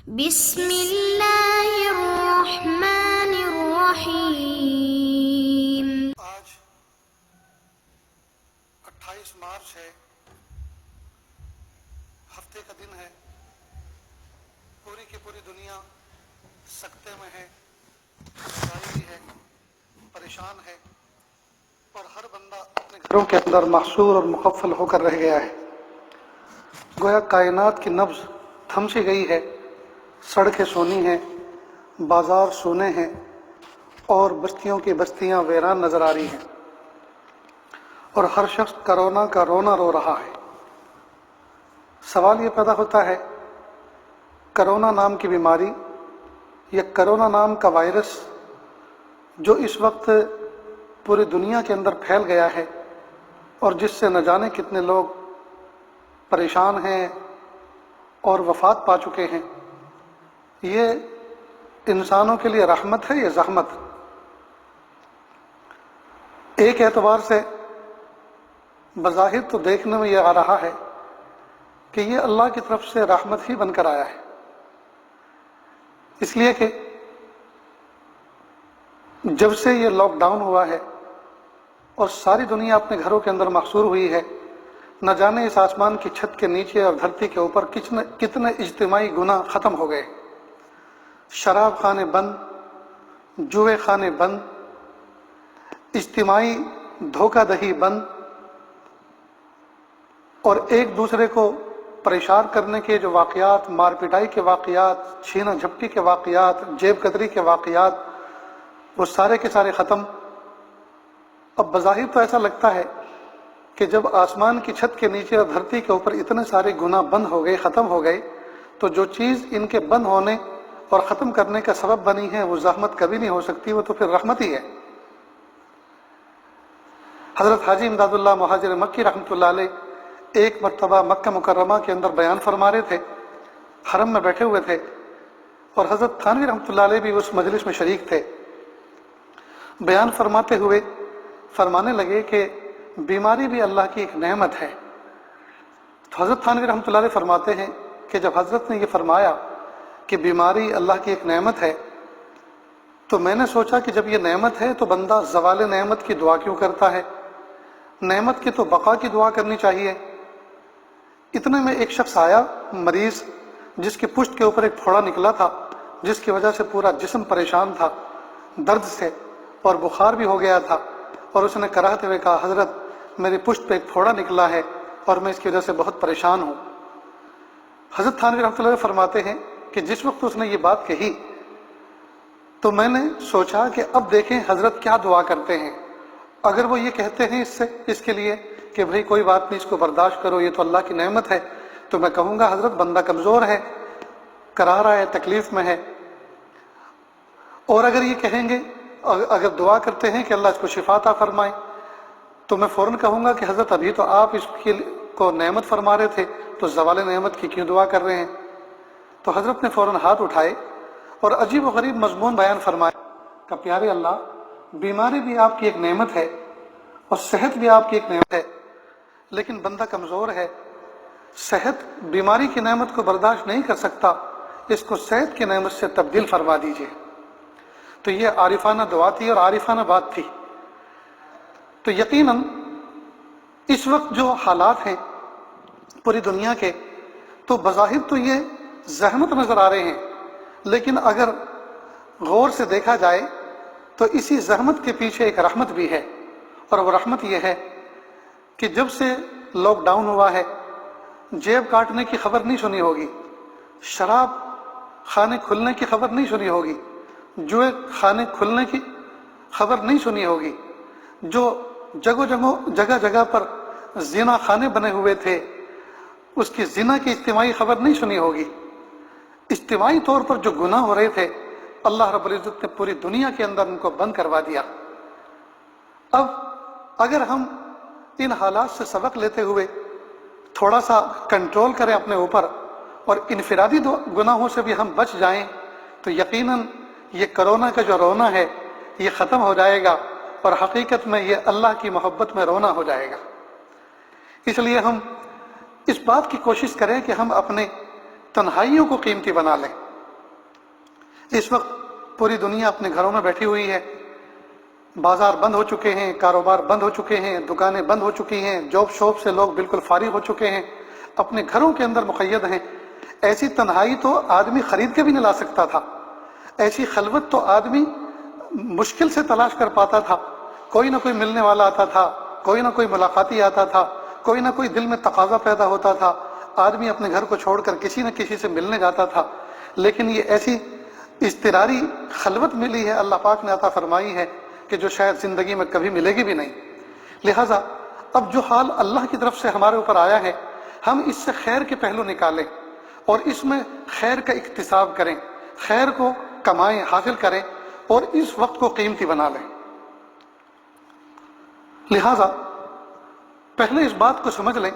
بسم اللہ الرحمن الرحیم۔ آج 28 مارچ ہے، ہفتے کا دن ہے۔ پوری کی پوری دنیا سکتے میں ہے، گھبرائی ہے، پریشان ہے، اور ہر بندہ اپنے گھروں کے اندر محصور اور مقفل ہو کر رہ گیا ہے۔ گویا کائنات کی نبض تھم سی گئی ہے، سڑکیں سونی ہیں، بازار سونے ہیں، اور بستیوں کی بستیاں ویران نظر آ رہی ہیں، اور ہر شخص کرونا کا رونا رو رہا ہے۔ سوال یہ پیدا ہوتا ہے، کرونا نام کی بیماری یا کرونا نام کا وائرس جو اس وقت پوری دنیا کے اندر پھیل گیا ہے اور جس سے نہ جانے کتنے لوگ پریشان ہیں اور وفات پا چکے ہیں، یہ انسانوں کے لیے رحمت ہے یا زحمت؟ ایک اعتبار سے بظاہر تو دیکھنے میں یہ آ رہا ہے کہ یہ اللہ کی طرف سے رحمت ہی بن کر آیا ہے، اس لیے کہ جب سے یہ لاک ڈاؤن ہوا ہے اور ساری دنیا اپنے گھروں کے اندر محصور ہوئی ہے، نہ جانے اس آسمان کی چھت کے نیچے اور دھرتی کے اوپر کتنے اجتماعی گناہ ختم ہو گئے۔ شراب خانے بند، جوئے خانے بند، اجتماعی دھوکہ دہی بند، اور ایک دوسرے کو پریشان کرنے کے جو واقعات، مار پٹائی کے واقعات، چھینا جھپٹی کے واقعات، جیب کتری کے واقعات، وہ سارے کے سارے ختم۔ اب بظاہر تو ایسا لگتا ہے کہ جب آسمان کی چھت کے نیچے اور دھرتی کے اوپر اتنے سارے گناہ بند ہو گئے، ختم ہو گئے، تو جو چیز ان کے بند ہونے اور ختم کرنے کا سبب بنی ہے وہ زحمت کبھی نہیں ہو سکتی، وہ تو پھر رحمت ہی ہے۔ حضرت حاجی امداد اللہ مہاجر مکی رحمۃ اللہ علیہ ایک مرتبہ مکہ مکرمہ کے اندر بیان فرما رہے تھے، حرم میں بیٹھے ہوئے تھے، اور حضرت تھانوی رحمۃ اللہ علیہ بھی اس مجلس میں شریک تھے۔ بیان فرماتے ہوئے فرمانے لگے کہ بیماری بھی اللہ کی ایک نعمت ہے۔ تو حضرت تھانوی رحمۃ اللہ علیہ فرماتے ہیں کہ جب حضرت نے یہ فرمایا کہ بیماری اللہ کی ایک نعمت ہے، تو میں نے سوچا کہ جب یہ نعمت ہے تو بندہ زوال نعمت کی دعا کیوں کرتا ہے؟ نعمت کی تو بقا کی دعا کرنی چاہیے۔ اتنے میں ایک شخص آیا، مریض، جس کی پشت کے اوپر ایک پھوڑا نکلا تھا، جس کی وجہ سے پورا جسم پریشان تھا درد سے، اور بخار بھی ہو گیا تھا، اور اس نے کراہتے ہوئے کہا، حضرت میری پشت پہ ایک پھوڑا نکلا ہے اور میں اس کی وجہ سے بہت پریشان ہوں۔ حضرت تھانوی رحمۃ اللہ فرماتے ہیں کہ جس وقت اس نے یہ بات کہی تو میں نے سوچا کہ اب دیکھیں حضرت کیا دعا کرتے ہیں۔ اگر وہ یہ کہتے ہیں اس کے لیے کہ بھئی کوئی بات نہیں، اس کو برداشت کرو، یہ تو اللہ کی نعمت ہے، تو میں کہوں گا حضرت بندہ کمزور ہے، کرا رہا ہے، تکلیف میں ہے۔ اور اگر یہ کہیں گے، اگر دعا کرتے ہیں کہ اللہ اس کو شفا عطا فرمائے، تو میں فوراً کہوں گا کہ حضرت ابھی تو آپ اس کو نعمت فرما رہے تھے، تو زوال نعمت کی کیوں دعا کر رہے ہیں؟ تو حضرت نے فوراً ہاتھ اٹھائے اور عجیب و غریب مضمون بیان فرمایا کہ پیارے اللہ، بیماری بھی آپ کی ایک نعمت ہے اور صحت بھی آپ کی ایک نعمت ہے، لیکن بندہ کمزور ہے، صحت بیماری کی نعمت کو برداشت نہیں کر سکتا، اس کو صحت کی نعمت سے تبدیل فرما دیجیے۔ تو یہ عارفانہ دعا تھی اور عارفانہ بات تھی۔ تو یقیناً اس وقت جو حالات ہیں پوری دنیا کے، تو بظاہر تو یہ زحمت نظر آ رہے ہیں، لیکن اگر غور سے دیکھا جائے تو اسی زحمت کے پیچھے ایک رحمت بھی ہے، اور وہ رحمت یہ ہے کہ جب سے لاک ڈاؤن ہوا ہے، جیب کاٹنے کی خبر نہیں سنی ہوگی، شراب خانے کھلنے کی خبر نہیں سنی ہوگی، جوئے خانے کھلنے کی خبر نہیں سنی ہوگی، جو جگہ جگہ پر زنا خانے بنے ہوئے تھے اس کی زنا کی اجتماعی خبر نہیں سنی ہوگی۔ اجتماعی طور پر جو گناہ ہو رہے تھے، اللہ رب العزت نے پوری دنیا کے اندر ان کو بند کروا دیا۔ اب اگر ہم ان حالات سے سبق لیتے ہوئے تھوڑا سا کنٹرول کریں اپنے اوپر اور انفرادی گناہوں سے بھی ہم بچ جائیں، تو یقیناً یہ کرونا کا جو رونا ہے یہ ختم ہو جائے گا، اور حقیقت میں یہ اللہ کی محبت میں رونا ہو جائے گا۔ اس لیے ہم اس بات کی کوشش کریں کہ ہم اپنے تنہائیوں کو قیمتی بنا لیں، اس وقت پوری دنیا اپنے گھروں میں بیٹھی ہوئی ہے، بازار بند ہو چکے ہیں، کاروبار بند ہو چکے ہیں، دکانیں بند ہو چکی ہیں، جاب شاپ سے لوگ بالکل فارغ ہو چکے ہیں، اپنے گھروں کے اندر مقید ہیں۔ ایسی تنہائی تو آدمی خرید کے بھی نہ لا سکتا تھا، ایسی خلوت تو آدمی مشکل سے تلاش کر پاتا تھا۔ کوئی نہ کوئی ملنے والا آتا تھا، کوئی نہ کوئی ملاقاتی آتا تھا، کوئی نہ کوئی دل میں تقاضا پیدا ہوتا تھا، آدمی اپنے گھر کو چھوڑ کر کسی نہ کسی سے ملنے جاتا تھا۔ لیکن یہ ایسی اضطراری خلوت ملی ہے، اللہ پاک نے عطا فرمائی ہے کہ جو شاید زندگی میں کبھی ملے گی بھی نہیں۔ لہٰذا اب جو حال اللہ کی طرف سے ہمارے اوپر آیا ہے، ہم اس سے خیر کے پہلو نکالیں اور اس میں خیر کا اکتساب کریں، خیر کو کمائیں، حاصل کریں اور اس وقت کو قیمتی بنا لیں۔ لہٰذا پہلے اس بات کو سمجھ لیں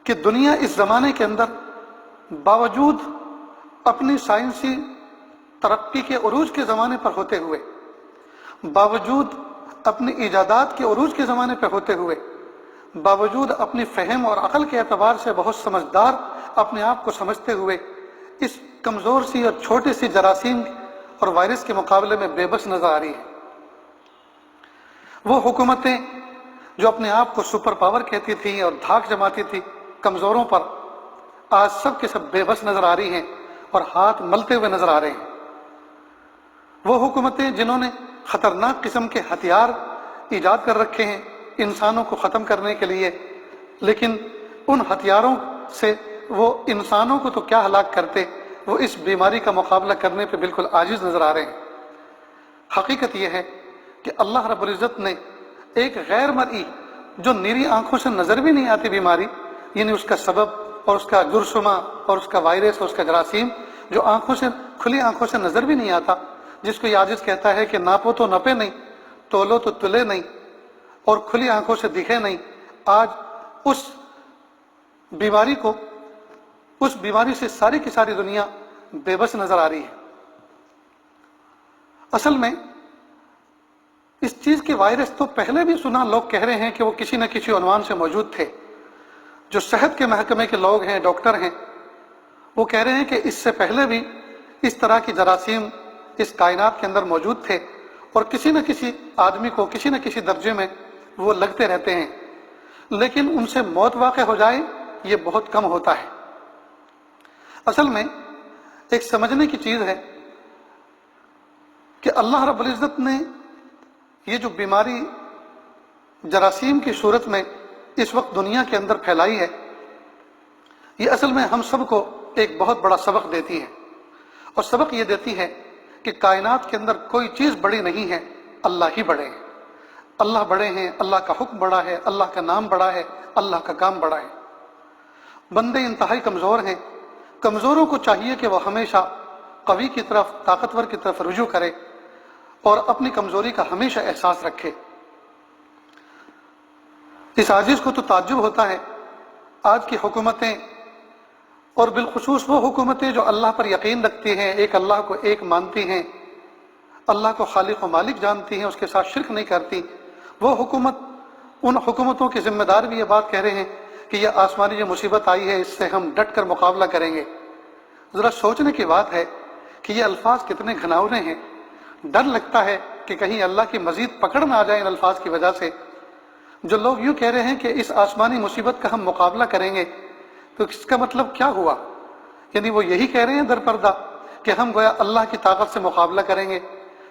کہ دنیا اس زمانے کے اندر باوجود اپنی سائنسی ترقی کے عروج کے زمانے پر ہوتے ہوئے، باوجود اپنی ایجادات کے عروج کے زمانے پر ہوتے ہوئے، باوجود اپنی فہم اور عقل کے اعتبار سے بہت سمجھدار اپنے آپ کو سمجھتے ہوئے، اس کمزور سی اور چھوٹی سی جراثیم اور وائرس کے مقابلے میں بے بس نظر آ رہی ہے۔ وہ حکومتیں جو اپنے آپ کو سپر پاور کہتی تھیں اور دھاک جماتی تھی کمزوروں پر، آج سب کے سب بے بس نظر آ رہی ہیں اور ہاتھ ملتے ہوئے نظر آ رہے ہیں۔ وہ حکومتیں جنہوں نے خطرناک قسم کے ہتھیار ایجاد کر رکھے ہیں انسانوں کو ختم کرنے کے لیے، لیکن ان ہتھیاروں سے وہ انسانوں کو تو کیا ہلاک کرتے، وہ اس بیماری کا مقابلہ کرنے پہ بالکل عاجز نظر آ رہے ہیں۔ حقیقت یہ ہے کہ اللہ رب العزت نے ایک غیر مرئی، جو نیری آنکھوں سے نظر بھی نہیں آتی بیماری، یعنی اس کا سبب اور اس کا جرثومہ اور اس کا وائرس اور اس کا جراثیم، جو آنکھوں سے کھلی آنکھوں سے نظر بھی نہیں آتا، جس کو یہ عاجز کہتا ہے کہ ناپو تو نپے نہیں، تولو تو تلے نہیں، اور کھلی آنکھوں سے دکھے نہیں، آج اس بیماری کو، اس بیماری سے ساری کی ساری دنیا بے بس نظر آ رہی ہے۔ اصل میں اس چیز کے وائرس تو پہلے بھی سنا، لوگ کہہ رہے ہیں کہ وہ کسی نہ کسی عنوان سے موجود تھے۔ جو صحت کے محکمے کے لوگ ہیں، ڈاکٹر ہیں، وہ کہہ رہے ہیں کہ اس سے پہلے بھی اس طرح کی جراثیم اس کائنات کے اندر موجود تھے اور کسی نہ کسی آدمی کو کسی نہ کسی درجے میں وہ لگتے رہتے ہیں، لیکن ان سے موت واقع ہو جائے یہ بہت کم ہوتا ہے۔ اصل میں ایک سمجھنے کی چیز ہے کہ اللہ رب العزت نے یہ جو بیماری جراثیم کی صورت میں اس وقت دنیا کے اندر پھیلائی ہے، یہ اصل میں ہم سب کو ایک بہت بڑا سبق دیتی ہے، اور سبق یہ دیتی ہے کہ کائنات کے اندر کوئی چیز بڑی نہیں ہے، اللہ ہی بڑے ہیں۔ اللہ بڑے ہیں، اللہ کا حکم بڑا ہے، اللہ کا نام بڑا ہے، اللہ کا کام بڑا ہے۔ بندے انتہائی کمزور ہیں، کمزوروں کو چاہیے کہ وہ ہمیشہ قوی کی طرف، طاقتور کی طرف رجوع کرے اور اپنی کمزوری کا ہمیشہ احساس رکھے۔ اس عاجز کو تو تعجب ہوتا ہے، آج کی حکومتیں اور بالخصوص وہ حکومتیں جو اللہ پر یقین رکھتی ہیں، ایک اللہ کو ایک مانتی ہیں، اللہ کو خالق و مالک جانتی ہیں، اس کے ساتھ شرک نہیں کرتی، وہ حکومت، ان حکومتوں کے ذمہ دار بھی یہ بات کہہ رہے ہیں کہ یہ آسمانی جو مصیبت آئی ہے اس سے ہم ڈٹ کر مقابلہ کریں گے۔ ذرا سوچنے کی بات ہے کہ یہ الفاظ کتنے گھناؤنے ہیں۔ ڈر لگتا ہے کہ کہیں اللہ کی مزید پکڑ نہ آ جائے ان الفاظ کی وجہ سے۔ جو لوگ یوں کہہ رہے ہیں کہ اس آسمانی مصیبت کا ہم مقابلہ کریں گے، تو اس کا مطلب کیا ہوا؟ یعنی وہ یہی کہہ رہے ہیں در پردہ کہ ہم گویا اللہ کی طاقت سے مقابلہ کریں گے۔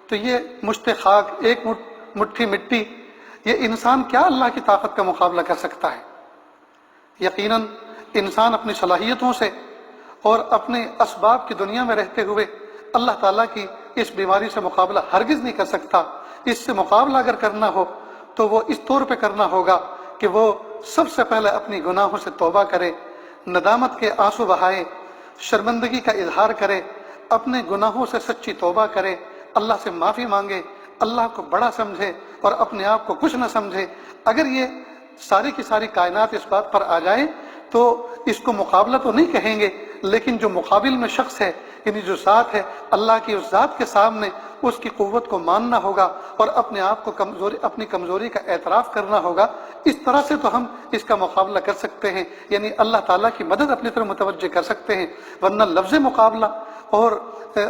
تو یہ مشت خاک، ایک مٹھی مٹی، یہ انسان کیا اللہ کی طاقت کا مقابلہ کر سکتا ہے؟ یقیناً انسان اپنی صلاحیتوں سے اور اپنے اسباب کی دنیا میں رہتے ہوئے اللہ تعالیٰ کی اس بیماری سے مقابلہ ہرگز نہیں کر سکتا۔ اس سے مقابلہ اگر کرنا ہو تو وہ اس طور پہ کرنا ہوگا کہ وہ سب سے پہلے اپنی گناہوں سے توبہ کرے، ندامت کے آنسو بہائے، شرمندگی کا اظہار کرے، اپنے گناہوں سے سچی توبہ کرے، اللہ سے معافی مانگے، اللہ کو بڑا سمجھے اور اپنے آپ کو کچھ نہ سمجھے۔ اگر یہ ساری کی ساری کائنات اس بات پر آ جائے تو اس کو مقابلہ تو نہیں کہیں گے، لیکن جو مقابل میں شخص ہے، یعنی جو ذات ہے، اللہ کی اس ذات کے سامنے اس کی قوت کو ماننا ہوگا اور اپنے آپ کو اپنی کمزوری کا اعتراف کرنا ہوگا۔ اس طرح سے تو ہم اس کا مقابلہ کر سکتے ہیں، یعنی اللہ تعالیٰ کی مدد اپنی طرف متوجہ کر سکتے ہیں، ورنہ لفظ مقابلہ اور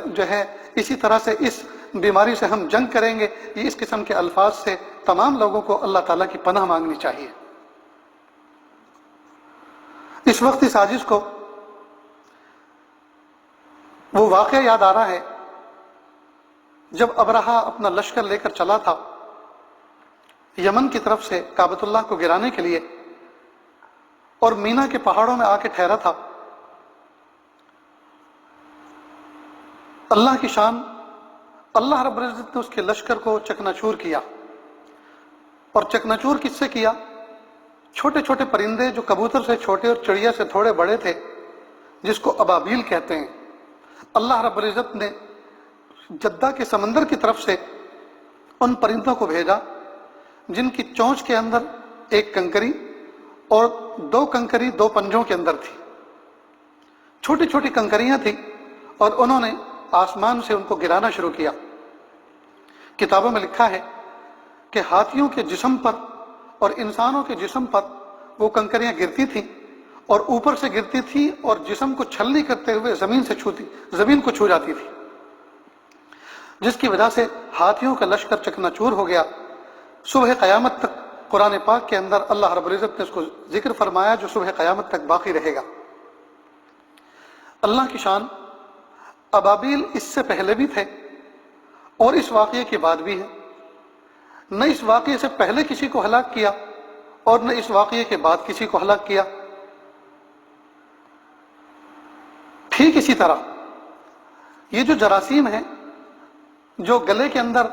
جو ہے اسی طرح سے اس بیماری سے ہم جنگ کریں گے، یہ اس قسم کے الفاظ سے تمام لوگوں کو اللہ تعالیٰ کی پناہ مانگنی چاہیے۔ اس وقت اس سازش کو وہ واقعہ یاد آ رہا ہے جب ابرہہ اپنا لشکر لے کر چلا تھا یمن کی طرف سے کعبۃ اللہ کو گرانے کے لیے، اور مینا کے پہاڑوں میں آ کے ٹھہرا تھا۔ اللہ کی شان، اللہ رب العزت نے اس کے لشکر کو چکنا چور کیا، اور چکنا چور کس سے کیا؟ چھوٹے چھوٹے پرندے جو کبوتر سے چھوٹے اور چڑیا سے تھوڑے بڑے تھے، جس کو ابابیل کہتے ہیں، اللہ رب العزت نے جدہ کے سمندر کی طرف سے ان پرندوں کو بھیجا جن کی چونچ کے اندر ایک کنکری اور دو کنکری دو پنجوں کے اندر تھی، چھوٹی چھوٹی کنکریاں تھیں، اور انہوں نے آسمان سے ان کو گرانا شروع کیا۔ کتابوں میں لکھا ہے کہ ہاتھیوں کے جسم پر اور انسانوں کے جسم پر وہ کنکریاں گرتی تھیں، اور اوپر سے گرتی تھی اور جسم کو چھلنی کرتے ہوئے زمین کو چھو جاتی تھی، جس کی وجہ سے ہاتھیوں کا لشکر چکنا چور ہو گیا۔ صبح قیامت تک قرآن پاک کے اندر اللہ رب العزت نے اس کو ذکر فرمایا جو صبح قیامت تک باقی رہے گا۔ اللہ کی شان، ابابیل اس سے پہلے بھی تھے اور اس واقعے کے بعد بھی ہے، نہ اس واقعے سے پہلے کسی کو ہلاک کیا اور نہ اس واقعے کے بعد کسی کو ہلاک کیا۔ ٹھیک اسی طرح یہ جو جراثیم ہیں جو گلے کے اندر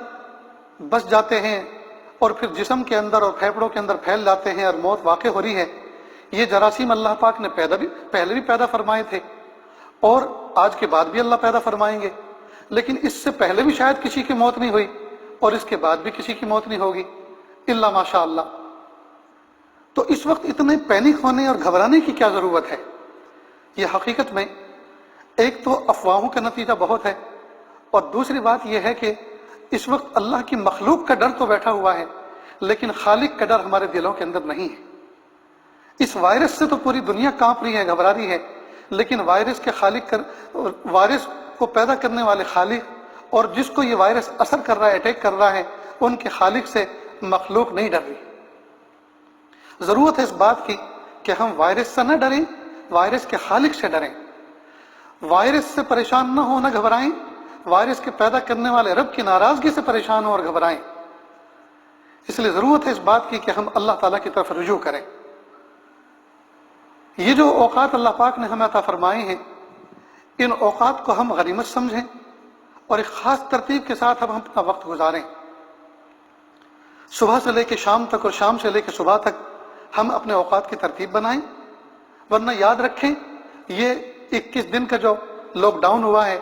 بس جاتے ہیں اور پھر جسم کے اندر اور پھیپھڑوں کے اندر پھیل جاتے ہیں اور موت واقع ہو رہی ہے، یہ جراثیم اللہ پاک نے پہلے بھی پیدا فرمائے تھے اور آج کے بعد بھی اللہ پیدا فرمائیں گے، لیکن اس سے پہلے بھی شاید کسی کی موت نہیں ہوئی اور اس کے بعد بھی کسی کی موت نہیں ہوگی الا ماشاء اللہ۔ تو اس وقت اتنے پینک ہونے اور گھبرانے کی کیا ضرورت ہے؟ یہ حقیقت میں ایک تو افواہوں کا نتیجہ بہت ہے، اور دوسری بات یہ ہے کہ اس وقت اللہ کی مخلوق کا ڈر تو بیٹھا ہوا ہے، لیکن خالق کا ڈر ہمارے دلوں کے اندر نہیں ہے۔ اس وائرس سے تو پوری دنیا کانپ رہی ہے، گھبرا رہی ہے، لیکن وائرس کو پیدا کرنے والے خالق اور جس کو یہ وائرس اثر کر رہا ہے، اٹیک کر رہا ہے، ان کے خالق سے مخلوق نہیں ڈر رہی۔ ضرورت ہے اس بات کی کہ ہم وائرس سے نہ ڈریں، وائرس کے خالق سے ڈریں۔ وائرس سے پریشان نہ ہو، نہ گھبرائیں، وائرس کے پیدا کرنے والے رب کی ناراضگی سے پریشان ہوں اور گھبرائیں۔ اس لیے ضرورت ہے اس بات کی کہ ہم اللہ تعالیٰ کی طرف رجوع کریں۔ یہ جو اوقات اللہ پاک نے ہمیں عطا فرمائے ہیں، ان اوقات کو ہم غنیمت سمجھیں اور ایک خاص ترتیب کے ساتھ ہم اپنا وقت گزاریں۔ صبح سے لے کے شام تک اور شام سے لے کے صبح تک ہم اپنے اوقات کی ترتیب بنائیں، ورنہ یاد رکھیں یہ 21 دن کا جو لاک ڈاؤن ہوا ہے،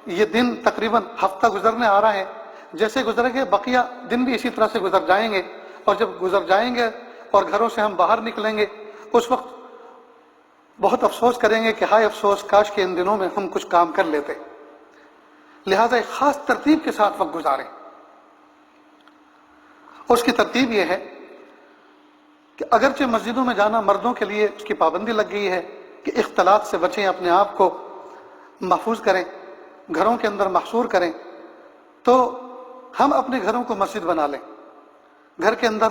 یہ دن تقریباً ہفتہ گزرنے آ رہا ہے، جیسے گزرے گے بقیہ دن بھی اسی طرح سے گزر جائیں گے، اور جب گزر جائیں گے اور گھروں سے ہم باہر نکلیں گے اس وقت بہت افسوس کریں گے کہ ہائے افسوس، کاش کہ ان دنوں میں ہم کچھ کام کر لیتے۔ لہٰذا ایک خاص ترتیب کے ساتھ وقت گزاریں۔ اس کی ترتیب یہ ہے کہ اگرچہ مسجدوں میں جانا مردوں کے لیے اس کی پابندی لگ گئی ہے کہ اختلاط سے بچیں، اپنے آپ کو محفوظ کریں، گھروں کے اندر محصور کریں، تو ہم اپنے گھروں کو مسجد بنا لیں۔ گھر کے اندر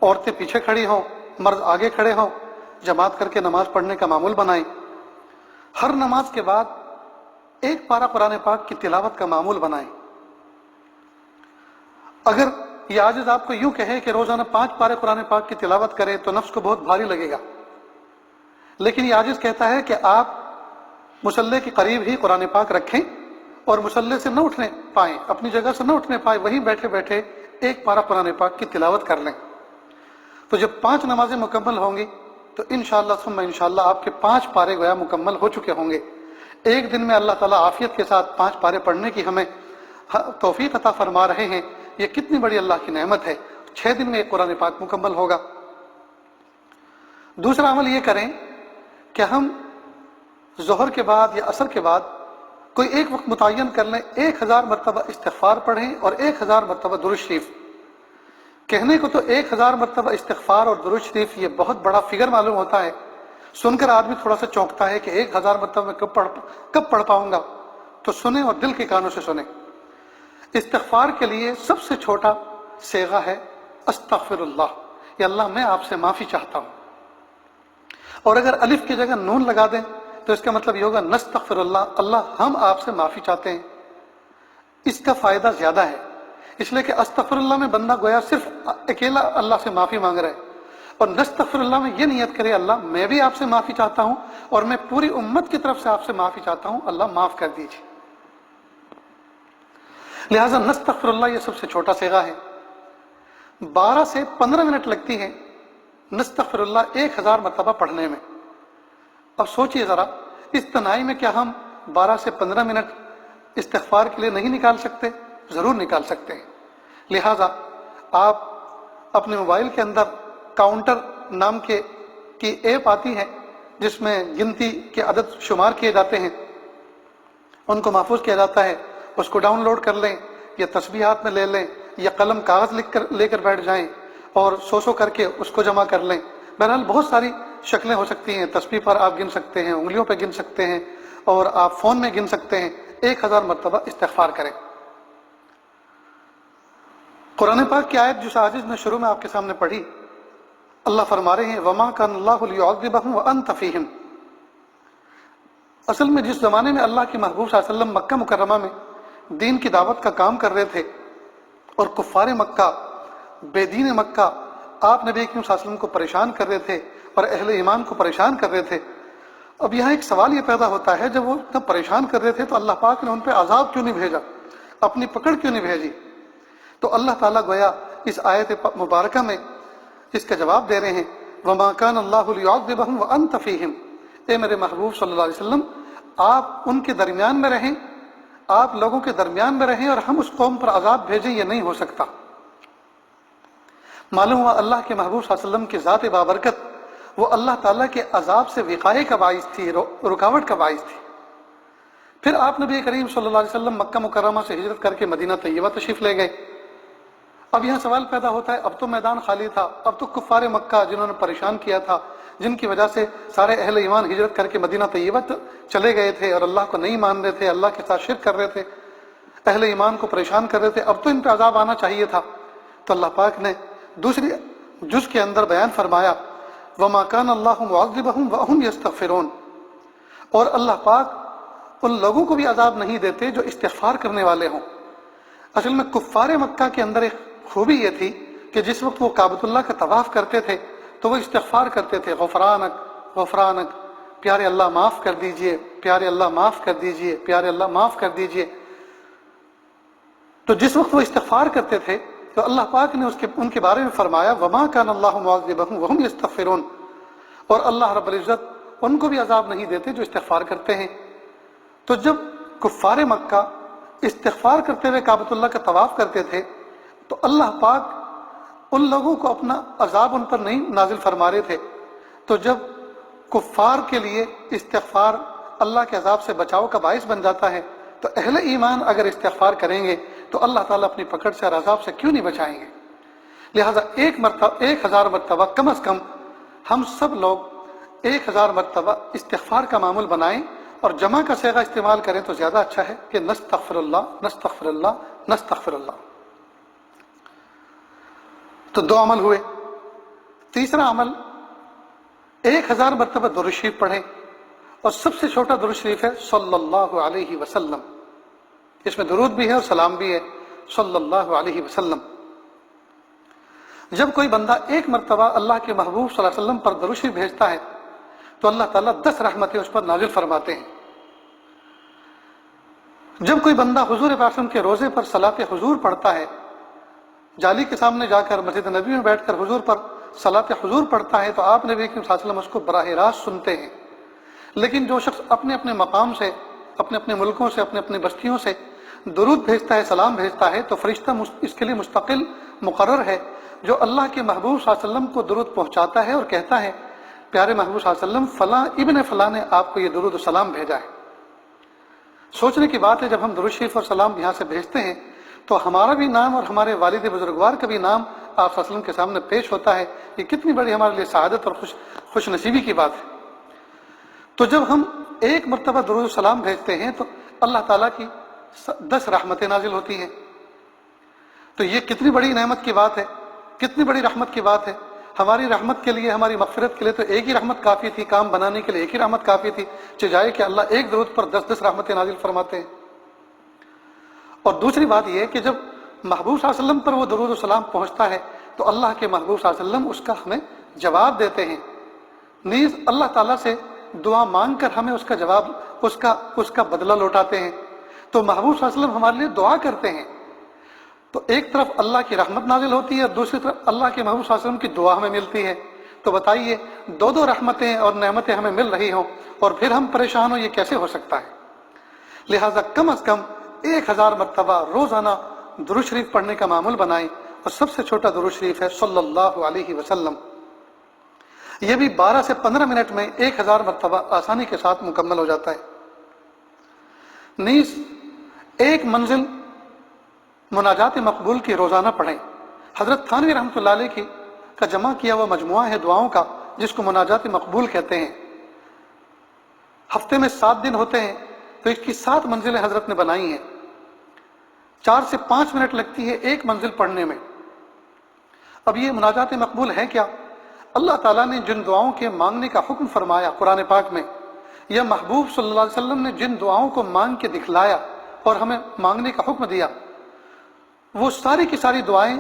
عورتیں پیچھے کھڑی ہوں، مرد آگے کھڑے ہوں، جماعت کر کے نماز پڑھنے کا معمول بنائیں۔ ہر نماز کے بعد ایک پارہ قرآن پاک کی تلاوت کا معمول بنائیں۔ اگر یہ عاجز آپ کو یوں کہے کہ روزانہ 5 پارے قرآن پاک کی تلاوت کریں تو نفس کو بہت بھاری لگے گا، لیکن یہ عاجز کہتا ہے کہ آپ مصلی کے قریب ہی قرآن پاک رکھیں اور مصلی سے نہ اٹھنے پائیں، اپنی جگہ سے نہ اٹھنے پائیں، وہیں بیٹھے بیٹھے ایک پارہ قرآن پاک کی تلاوت کر لیں۔ تو جب 5 نمازیں مکمل ہوں گی تو انشاءاللہ ثم انشاءاللہ آپ کے 5 پارے گویا مکمل ہو چکے ہوں گے۔ ایک دن میں اللہ تعالیٰ عافیت کے ساتھ 5 پارے پڑھنے کی ہمیں توفیق عطا فرما رہے ہیں، یہ کتنی بڑی اللہ کی نعمت ہے۔ 6 دن میں ایک قرآن پاک مکمل ہوگا۔ دوسرا عمل یہ کریں کہ ہم ظہر کے بعد یا عصر کے بعد کوئی ایک وقت متعین کر لیں، 1000 مرتبہ استغفار پڑھیں اور 1000 مرتبہ درود شریف۔ کہنے کو تو 1000 مرتبہ استغفار اور درود شریف یہ بہت بڑا فگر معلوم ہوتا ہے، سن کر آدمی تھوڑا سا چونکتا ہے کہ 1000 مرتبہ میں کب پڑھ پاؤں گا، تو سنیں اور دل کے کانوں سے سنیں۔ استغفار کے لیے سب سے چھوٹا صیغہ ہے استغفر اللہ، یا اللہ میں آپ سے معافی چاہتا ہوں، اور اگر الف کی جگہ نون لگا دیں تو اس کا مطلب یہ ہوگا نستغفر اللہ، اللہ ہم آپ سے معافی چاہتے ہیں۔ اس کا فائدہ زیادہ ہے، اس لیے کہ استغفر اللہ میں بندہ گویا صرف اکیلا اللہ سے معافی مانگ رہا ہے، اور نستغفر اللہ میں یہ نیت کرے اللہ میں بھی آپ سے معافی چاہتا ہوں اور میں پوری امت کی طرف سے آپ سے معافی چاہتا ہوں، اللہ معاف کر دیجیے۔ لہٰذا نستغفر اللہ یہ سب سے چھوٹا صیغہ ہے۔ 12 سے 15 منٹ لگتی ہے نستغفر اللہ 1000 مرتبہ پڑھنے میں۔ اب سوچئے ذرا، اس تنہائی میں کیا ہم 12 سے 15 منٹ استغفار کے لیے نہیں نکال سکتے؟ ضرور نکال سکتے ہیں۔ لہٰذا آپ اپنے موبائل کے اندر کاؤنٹر نام کی ایپ آتی ہے جس میں گنتی کے عدد شمار کیے جاتے ہیں، ان کو محفوظ کیا جاتا ہے، اس کو ڈاؤن لوڈ کر لیں یا تسبیحات میں لے لیں یا قلم کاغذ لے کر بیٹھ جائیں اور سو کر کے اس کو جمع کر لیں۔ بہرحال بہت ساری شکلیں ہو سکتی ہیں، تسبیح پر آپ گن سکتے ہیں، انگلیوں پہ گن سکتے ہیں، اور آپ فون میں گن سکتے ہیں۔ 1000 مرتبہ استغفار کریں۔ قرآن پاک کی آیت جو عاجز نے شروع میں آپ کے سامنے پڑھی، اللہ فرما رہے ہیں وَمَا كَانَ اللَّهُ لِيُعَذِّبَهُمْ وَأَنْتَ فِيهِمْ۔ اصل میں جس زمانے میں اللہ کے محبوب صلی اللہ علیہ وسلم مکہ مکرمہ میں دین کی دعوت کا کام کر رہے تھے اور کفار مکہ، بے دین مکہ آپ نبی کریم صلی اللہ علیہ وسلم کو پریشان کر رہے تھے اور اہل ایمان کو پریشان کر رہے تھے۔ اب یہاں ایک سوال یہ پیدا ہوتا ہے، جب وہ اتنا پریشان کر رہے تھے تو اللہ پاک نے ان پہ عذاب کیوں نہیں بھیجا، اپنی پکڑ کیوں نہیں بھیجی؟ تو اللہ تعالیٰ گویا اس آیت مبارکہ میں اس کا جواب دے رہے ہیں وَمَا كَانَ اللَّهُ لِيُعَذِّبَهُمْ وَأَنْتَ فِيهِمْ۔ اے میرے محبوب صلی اللہ علیہ وسلم، آپ ان کے درمیان میں رہیں، آپ لوگوں کے درمیان میں رہیں اور ہم اس قوم پر عذاب بھیجیں، یہ نہیں ہو سکتا۔ معلوم ہوا اللہ کے محبوب صلی اللہ علیہ وسلم کی ذات بابرکت وہ اللہ تعالیٰ کے عذاب سے وقایے کا باعث تھی، رکاوٹ کا باعث تھی۔ پھر آپ نبی کریم صلی اللہ علیہ وسلم مکہ مکرمہ سے ہجرت کر کے مدینہ طیبہ تشریف لے گئے۔ اب یہاں سوال پیدا ہوتا ہے، اب تو میدان خالی تھا، اب تو کفار مکہ جنہوں نے پریشان کیا تھا، جن کی وجہ سے سارے اہل ایمان ہجرت کر کے مدینہ طیبہ چلے گئے تھے اور اللہ کو نہیں مان رہے تھے، اللہ کے ساتھ شرک کر رہے تھے، اہل ایمان کو پریشان کر رہے تھے، اب تو ان پہ عذاب آنا چاہیے تھا۔ تو اللہ پاک نے دوسری جز کے اندر بیان فرمایا وَمَا كَانَ اللَّهُ مُعَذِّبَهُمْ وَهُمْ يَسْتَغْفِرُونَ، اور اللہ پاک ان لوگوں کو بھی عذاب نہیں دیتے جو استغفار کرنے والے ہوں۔ اصل میں کفار مکہ کے اندر ایک خوبی یہ تھی کہ جس وقت وہ کعبۃ اللہ کا طواف کرتے تھے تو وہ استغفار کرتے تھے، غفرانک غفرانک، پیارے اللہ معاف کر دیجئے، پیارے اللہ معاف کر دیجئے، پیارے اللہ معاف کر دیجئے۔ تو جس وقت وہ استغفار کرتے تھے تو اللہ پاک نے ان کے بارے میں فرمایا وَمَا كَانَ اللَّهُ مُعَذِّبَهُمْ وَهُمْ يَسْتَغْفِرُونَ، اور اللہ رب العزت ان کو بھی عذاب نہیں دیتے جو استغفار کرتے ہیں۔ تو جب کفار مکہ استغفار کرتے ہوئے کعبۃ اللہ کا طواف کرتے تھے تو اللہ پاک ان لوگوں کو اپنا عذاب ان پر نہیں نازل فرما رہے تھے۔ تو جب کفار کے لیے استغفار اللہ کے عذاب سے بچاؤ کا باعث بن جاتا ہے تو اہل ایمان اگر استغفار کریں گے تو اللہ تعالیٰ اپنی پکڑ سے اور عذاب سے کیوں نہیں بچائیں گے؟ لہٰذا 1000 مرتبہ کم از کم ہم سب لوگ 1000 مرتبہ استغفار کا معمول بنائیں اور جمع کا صیغہ استعمال کریں تو زیادہ اچھا ہے کہ نستغفر اللہ نستغفر اللہ نستغفر اللہ۔ تو 2 عمل ہوئے۔ تیسرا عمل 1000 مرتبہ درود شریف پڑھیں، اور سب سے چھوٹا درود شریف ہے صلی اللہ علیہ وسلم، اس میں درود بھی ہے اور سلام بھی ہے، صلی اللہ علیہ وسلم۔ جب کوئی بندہ 1 مرتبہ اللہ کے محبوب صلی اللہ علیہ وسلم پر درود شریف بھیجتا ہے تو اللہ تعالیٰ 10 رحمتیں اس پر نازل فرماتے ہیں۔ جب کوئی بندہ حضور پاک صلی اللہ علیہ وسلم کے روزے پر صلاۃ حضور پڑھتا ہے، جالی کے سامنے جا کر مسجد نبی میں بیٹھ کر حضور پر صلاۃ حضور پڑھتا ہے تو آپ نبی کریم صلی اللہ علیہ وسلم اس کو براہ راست سنتے ہیں۔ لیکن جو شخص اپنے اپنے مقام سے، اپنے اپنے ملکوں سے، اپنے اپنے بستیوں سے درود بھیجتا ہے، سلام بھیجتا ہے، تو فرشتہ اس کے لیے مستقل مقرر ہے جو اللہ کے محبوب صلی اللہ علیہ وسلم کو درود پہنچاتا ہے اور کہتا ہے پیارے محبوب صلی اللہ علیہ وسلم فلاں ابن فلاں نے آپ کو یہ درود و سلام بھیجا ہے۔ سوچنے کی بات ہے، جب ہم درود شریف اور سلام یہاں سے بھیجتے ہیں تو ہمارا بھی نام اور ہمارے والد بزرگوار کا بھی نام آپ صلی اللہ علیہ وسلم کے سامنے پیش ہوتا ہے۔ یہ کتنی بڑی ہمارے لیے سعادت اور خوش نصیبی کی بات ہے۔ تو جب ہم 1 مرتبہ درود و سلام بھیجتے ہیں تو اللہ تعالیٰ کی 10 رحمتیں نازل ہوتی ہیں۔ تو یہ کتنی بڑی نعمت کی بات ہے، کتنی بڑی رحمت کی بات ہے۔ ہماری رحمت کے لیے، ہماری مغفرت کے لیے تو ایک ہی رحمت کافی تھی، کام بنانے کے لیے ایک ہی رحمت کافی تھی، چاہے کہ اللہ ایک درود پر 10 رحمتیں نازل فرماتے ہیں۔ اور دوسری بات یہ ہے کہ جب محبوب صلی اللہ علیہ وسلم پر وہ درود و سلام پہنچتا ہے تو اللہ کے محبوب صلی اللہ علیہ وسلم اس کا ہمیں جواب دیتے ہیں، نیز اللہ تعالیٰ سے دعا مانگ کر ہمیں اس کا جواب، اس کا بدلہ لوٹاتے ہیں۔ تو محبوب صلی اللہ علیہ وسلم ہمارے لیے دعا کرتے ہیں، تو ایک طرف اللہ کی رحمت نازل ہوتی ہے اور دوسری طرف اللہ کے محبوب صلی اللہ علیہ وسلم کی دعا ہمیں ملتی ہے۔ تو بتائیے، دو رحمتیں اور نعمتیں ہمیں مل رہی ہوں اور پھر ہم پریشان ہوں، یہ کیسے ہو سکتا ہے؟ لہٰذا کم از کم 1000 مرتبہ روزانہ درود شریف پڑھنے کا معمول بنائیں، اور سب سے چھوٹا درود شریف ہے صلی اللہ علیہ وسلم۔ یہ بھی 12 سے 15 منٹ میں 1000 مرتبہ آسانی کے ساتھ مکمل ہو جاتا ہے۔ نیز ایک منزل مناجات مقبول کی روزانہ پڑھیں۔ حضرت تھانوی رحمۃ اللہ علیہ کا جمع کیا ہوا مجموعہ ہے دعاؤں کا، جس کو مناجات مقبول کہتے ہیں۔ ہفتے میں 7 دن ہوتے ہیں، تو اس کی 7 منزلیں حضرت نے بنائی ہیں۔ 4 سے 5 منٹ لگتی ہے ایک منزل پڑھنے میں۔ اب یہ مناجات مقبول ہے کیا؟ اللہ تعالیٰ نے جن دعاؤں کے مانگنے کا حکم فرمایا قرآن پاک میں، یا محبوب صلی اللہ علیہ وسلم نے جن دعاؤں کو مانگ کے دکھلایا اور ہمیں مانگنے کا حکم دیا، وہ ساری کی ساری دعائیں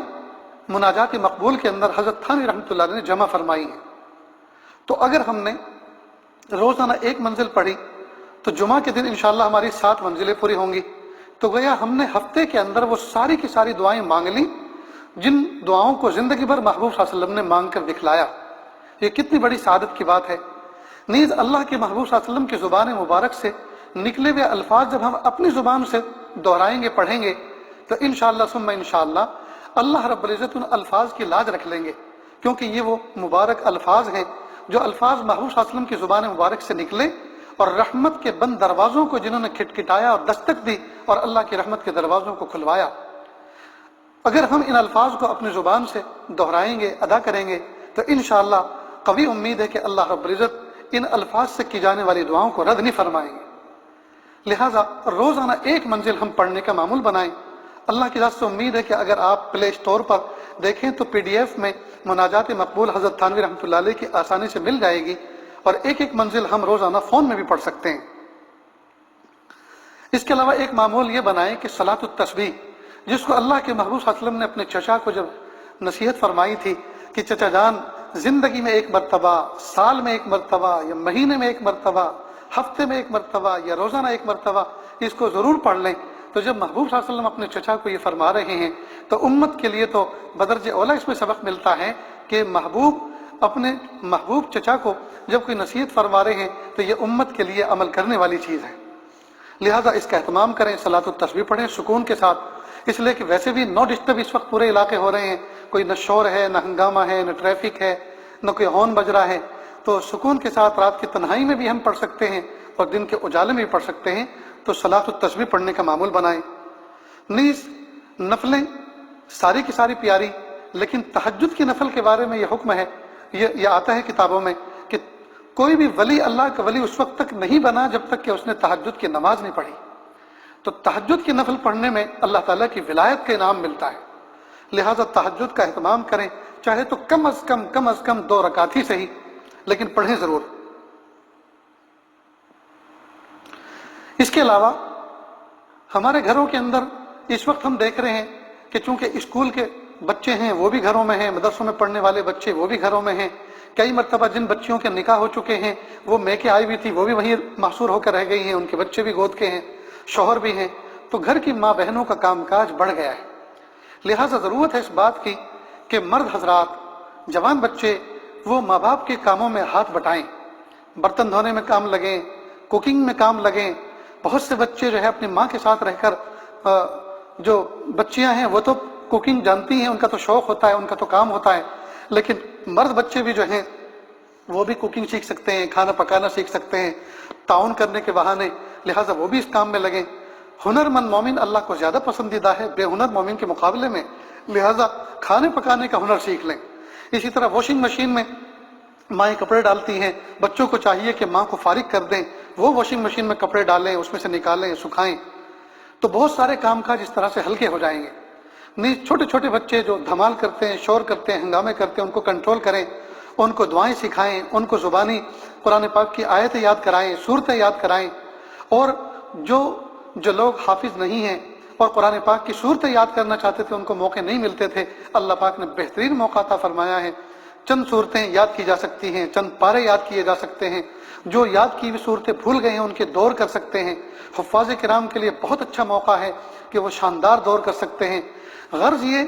مناجات مقبول کے اندر حضرت تھانوی رحمۃ اللہ علیہ نے جمع فرمائی ہیں۔ تو اگر ہم نے روزانہ ایک منزل پڑھی تو جمعہ کے دن انشاءاللہ ہماری 7 منزلیں پوری ہوں گی۔ تو گویا ہم نے ہفتے کے اندر وہ ساری کی ساری دعائیں مانگ لیں جن دعاؤں کو زندگی بھر محبوب صلی اللہ علیہ وسلم نے مانگ کر دکھلایا۔ یہ کتنی بڑی سعادت کی بات ہے۔ نیز اللہ کے محبوب صلی اللہ علیہ وسلم کی زبان مبارک سے نکلے ہوئے الفاظ جب ہم اپنی زبان سے دہرائیں گے، پڑھیں گے، تو انشاءاللہ ثم انشاءاللہ اللہ رب العزت ان الفاظ کی لاج رکھ لیں گے، کیونکہ یہ وہ مبارک الفاظ ہیں جو الفاظ محبوب صلی اللہ علیہ وسلم کی زبان مبارک سے نکلے اور رحمت کے بند دروازوں کو جنہوں نے کھٹکھٹایا اور دستک دی اور اللہ کی رحمت کے دروازوں کو کھلوایا۔ اگر ہم ان الفاظ کو اپنی زبان سے دہرائیں گے، ادا کریں گے، تو انشاءاللہ قوی امید ہے کہ اللہ رب العزت ان الفاظ سے کی جانے والی دعاؤں کو رد نہیں فرمائیں گے۔ لہٰذا روزانہ ایک منزل ہم پڑھنے کا معمول بنائیں۔ اللہ کی ذات سے امید ہے کہ اگر آپ پلے اسٹور پر دیکھیں تو PDF میں مناجات مقبول حضرت تھانوی رحمۃ اللہ علیہ کی آسانی سے مل جائے گی، اور ایک ایک منزل ہم روزانہ فون میں بھی پڑھ سکتے ہیں۔ اس کے علاوہ ایک معمول یہ بنائیں کہ صلاۃ التسبیح، جس کو اللہ کے محبوب صلی اللہ علیہ وسلم نے اپنے چچا کو جب نصیحت فرمائی تھی کہ چچا جان، زندگی میں ایک مرتبہ، سال میں ایک مرتبہ، یا مہینے میں ایک مرتبہ، ہفتے میں ایک مرتبہ، یا روزانہ ایک مرتبہ اس کو ضرور پڑھ لیں، تو جب محبوب صلی اللہ علیہ وسلم اپنے چچا کو یہ فرما رہے ہیں تو امت کے لیے تو بدرجہ اولا اس میں سبق ملتا ہے کہ اپنے محبوب چچا کو جب کوئی نصیحت فرما رہے ہیں تو یہ امت کے لیے عمل کرنے والی چیز ہے۔ لہٰذا اس کا اہتمام کریں، صلاۃ التسبیح پڑھیں سکون کے ساتھ، اس لیے کہ ویسے بھی نو ڈسٹرب اس وقت پورے علاقے ہو رہے ہیں، کوئی نہ شور ہے، نہ ہنگامہ ہے، نہ ٹریفک ہے، نہ کوئی ہارن بج رہا ہے، تو سکون کے ساتھ رات کی تنہائی میں بھی ہم پڑھ سکتے ہیں اور دن کے اجالے میں بھی پڑھ سکتے ہیں۔ تو صلاۃ التسبیح پڑھنے کا معمول بنائیں۔ نیز نفلیں ساری کی ساری پیاری، لیکن تہجد کی نفل کے بارے میں یہ حکم ہے، یہ آتا ہے کتابوں میں کہ کوئی بھی ولی اللہ کا ولی اس وقت تک نہیں بنا جب تک کہ اس نے تہجد کی نماز نہیں پڑھی۔ تو تہجد کی نفل پڑھنے میں اللہ تعالیٰ کی ولایت کا انعام ملتا ہے، لہٰذا تہجد کا اہتمام کریں، چاہے تو کم از کم 2 رکعت ہی صحیح، لیکن پڑھیں ضرور۔ اس کے علاوہ ہمارے گھروں کے اندر اس وقت ہم دیکھ رہے ہیں کہ چونکہ اسکول کے بچے ہیں وہ بھی گھروں میں ہیں، مدرسوں میں پڑھنے والے بچے وہ بھی گھروں میں ہیں، کئی مرتبہ جن بچیوں کے نکاح ہو چکے ہیں وہ میکے آئی ہوئی تھی وہ بھی وہیں محصور ہو کر رہ گئی ہیں، ان کے بچے بھی گود کے ہیں، شوہر بھی ہیں، تو گھر کی ماں بہنوں کا کام کاج بڑھ گیا ہے۔ لہٰذا ضرورت ہے اس بات کی کہ مرد حضرات، جوان بچے، وہ ماں باپ کے کاموں میں ہاتھ بٹائیں، برتن دھونے میں کام لگیں، کوکنگ میں کام لگیں۔ بہت سے بچے جو ہے اپنی ماں کے ساتھ رہ کر، جو بچیاں ہیں وہ تو کوکنگ جانتی ہیں، ان کا تو شوق ہوتا ہے، ان کا تو کام ہوتا ہے، لیکن مرد بچے بھی جو ہیں وہ بھی کوکنگ سیکھ سکتے ہیں، کھانا پکانا سیکھ سکتے ہیں تعاون کرنے کے بہانے، لہٰذا وہ بھی اس کام میں لگیں۔ ہنر مند مومن اللہ کو زیادہ پسندیدہ ہے بے ہنر مومن کے مقابلے میں، لہٰذا کھانے پکانے کا ہنر سیکھ لیں۔ اسی طرح واشنگ مشین میں مائیں کپڑے ڈالتی ہیں، بچوں کو چاہیے کہ ماں کو فارغ کر دیں، وہ واشنگ مشین میں کپڑے ڈالیں، اس میں سے نکالیں، سکھائیں، تو بہت سارے کام کاج اس طرح سے ہلکے ہو جائیں گے۔ نہیں، چھوٹے چھوٹے بچے جو دھمال کرتے ہیں، شور کرتے ہیں، ہنگامے کرتے ہیں، ان کو کنٹرول کریں، ان کو دعائیں سکھائیں، ان کو زبانی قرآن پاک کی آیتیں یاد کرائیں، صورتیں یاد کرائیں۔ اور جو لوگ حافظ نہیں ہیں اور قرآن پاک کی صورتیں یاد کرنا چاہتے تھے، ان کو موقع نہیں ملتے تھے، اللہ پاک نے بہترین موقع عطا فرمایا ہے۔ چند صورتیں یاد کی جا سکتی ہیں، چند پارے یاد کیے جا سکتے ہیں، جو یاد کی ہوئی صورتیں بھول گئے ہیں ان کے دور کر سکتے ہیں۔ حفاظ کرام کے لیے بہت اچھا موقع ہے کہ وہ شاندار دور کر سکتے ہیں۔ غرض یہ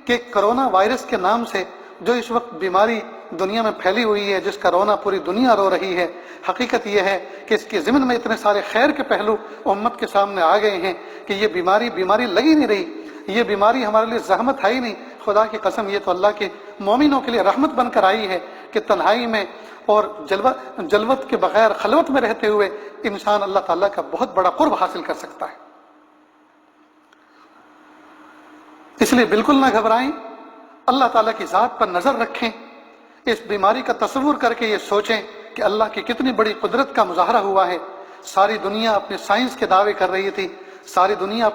کہ کرونا وائرس کے نام سے جو اس وقت بیماری دنیا میں پھیلی ہوئی ہے، جس کا رونا پوری دنیا رو رہی ہے، حقیقت یہ ہے کہ اس کے ضمن میں اتنے سارے خیر کے پہلو امت کے سامنے آ گئے ہیں کہ یہ بیماری لگی نہیں رہی، یہ بیماری ہمارے لیے زحمت ہے ہی نہیں۔ خدا کی قسم، یہ تو اللہ کے مومنوں کے لیے رحمت بن کر آئی ہے کہ تنہائی میں اور جلوت کے بغیر خلوت میں رہتے ہوئے انسان اللہ تعالیٰ کا بہت بڑا قرب حاصل کر سکتا ہے۔ اس لیے بالکل نہ گھبرائیں، اللہ تعالیٰ کی ذات پر نظر رکھیں، اس بیماری کا تصور کر کے یہ سوچیں کہ اللہ کی کتنی بڑی قدرت کا مظاہرہ ہوا ہے۔ ساری دنیا اپنے سائنس کے دعوے کر رہی تھی، ساری دنیا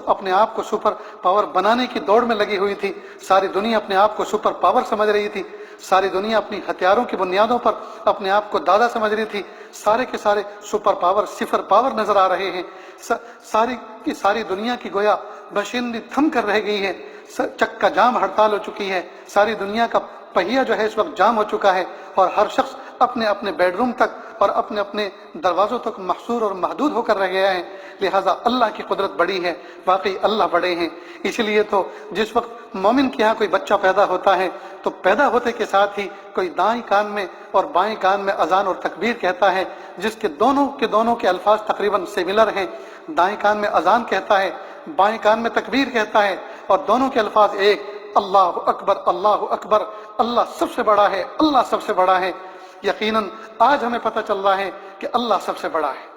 اپنے آپ کو سپر پاور بنانے کی دوڑ میں لگی ہوئی تھی، ساری دنیا اپنے آپ کو سپر پاور سمجھ رہی تھی، ساری دنیا اپنی ہتھیاروں کی بنیادوں پر اپنے آپ کو دادا سمجھ رہی تھی، سارے کے سارے سپر پاور صفر پاور نظر آ رہے ہیں۔ ساری کی ساری دنیا کی گویا مشینری تھم کر رہ گئی ہے، چکا جام ہڑتال ہو چکی ہے، ساری دنیا کا پہیہ جو ہے اس وقت جام ہو چکا ہے، اور ہر شخص اپنے اپنے بیڈ روم تک اور اپنے اپنے دروازوں تک محصور اور محدود ہو کر رہ گیا ہے۔ لہٰذا اللہ کی قدرت بڑی ہے، واقعی اللہ بڑے ہیں۔ اس لیے تو جس وقت مومن کے یہاں کوئی بچہ پیدا ہوتا ہے تو پیدا ہوتے کے ساتھ ہی کوئی دائیں کان میں اور بائیں کان میں اذان اور تکبیر کہتا ہے، جس کے دونوں کے الفاظ تقریباً سملر ہیں۔ دائیں کان میں اذان کہتا ہے، بائیں کان میں تکبیر کہتا ہے، اور دونوں کے الفاظ ایک، اللہ اکبر، اللہ اکبر، اللہ سب سے بڑا ہے، اللہ سب سے بڑا ہے۔ یقیناً آج ہمیں پتہ چل رہا ہے کہ اللہ سب سے بڑا ہے۔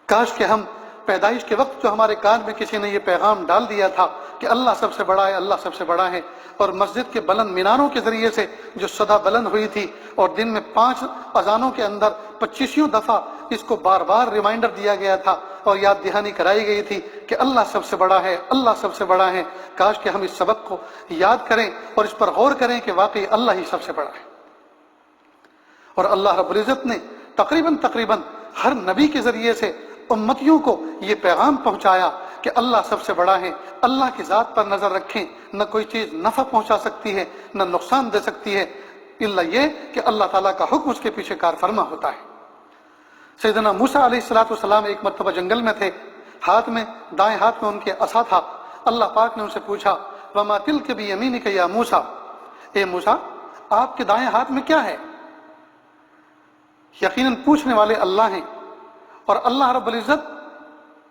کاش کہ ہم پیدائش کے وقت جو ہمارے کان میں کسی نے یہ پیغام ڈال دیا تھا کہ اللہ سب سے بڑا ہے، اللہ سب سے بڑا ہے، اور مسجد کے بلند میناروں کے ذریعے سے جو صدا بلند ہوئی تھی، اور دن میں 5 اذانوں کے اندر 25 دفعہ اس کو بار بار ریمائنڈر دیا گیا تھا اور یاد دہانی کرائی گئی تھی کہ اللہ سب سے بڑا ہے، اللہ سب سے بڑا ہے۔ کاش کہ ہم اس سبق کو یاد کریں اور اس پر غور کریں کہ واقعی اللہ ہی سب سے بڑا ہے۔ اور اللہ رب العزت نے تقریباً ہر نبی کے ذریعے سے امتیوں کو یہ پیغام پہنچایا کہ اللہ سب سے بڑا ہے۔ اللہ کی ذات پر نظر رکھیں، نہ کوئی چیز نفع پہنچا سکتی ہے نہ نقصان دے سکتی ہے، الا یہ کہ اللہ تعالیٰ کا حکم اس کے پیچھے کار فرما ہوتا ہے۔ سیدنا موسیٰ علیہ السلام ایک مرتبہ جنگل میں تھے، دائیں ہاتھ میں ان کے عصا تھا۔ اللہ پاک نے ان سے پوچھا، وما تلک بیمینک یا موسیٰ، اے موسیٰ آپ کے دائیں ہاتھ میں کیا ہے؟ یقیناً پوچھنے والے اللہ ہیں، اور اللہ رب العزت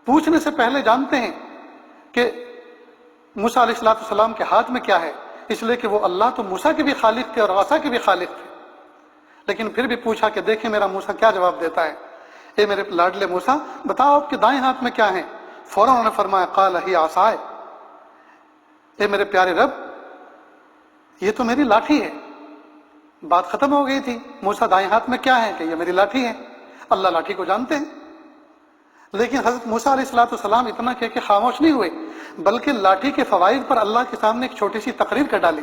پوچھنے سے پہلے جانتے ہیں کہ موسیٰ علیہ السلام کے ہاتھ میں کیا ہے، اس لیے کہ وہ اللہ تو موسیٰ کے بھی خالق تھے اور عصا کے بھی خالق تھے، لیکن پھر بھی پوچھا کہ دیکھیں میرا موسیٰ کیا جواب دیتا ہے۔ اے میرے لاڈلے موسیٰ، بتاؤ آپ کے دائیں ہاتھ میں کیا ہے؟ فوراً انہوں نے فرمایا، قال ہی عصائے، اے میرے پیارے رب یہ تو میری لاٹھی ہے۔ بات ختم ہو گئی تھی، موسیٰ دائیں ہاتھ میں کیا ہے کہ یہ میری لاٹھی ہے۔ اللہ لاٹھی کو جانتے ہیں، لیکن حضرت موسیٰ علیہ السلام اتنا کہہ کے خاموش نہیں ہوئے، بلکہ لاٹھی کے فوائد پر اللہ کے سامنے ایک چھوٹی سی تقریر کر ڈالی۔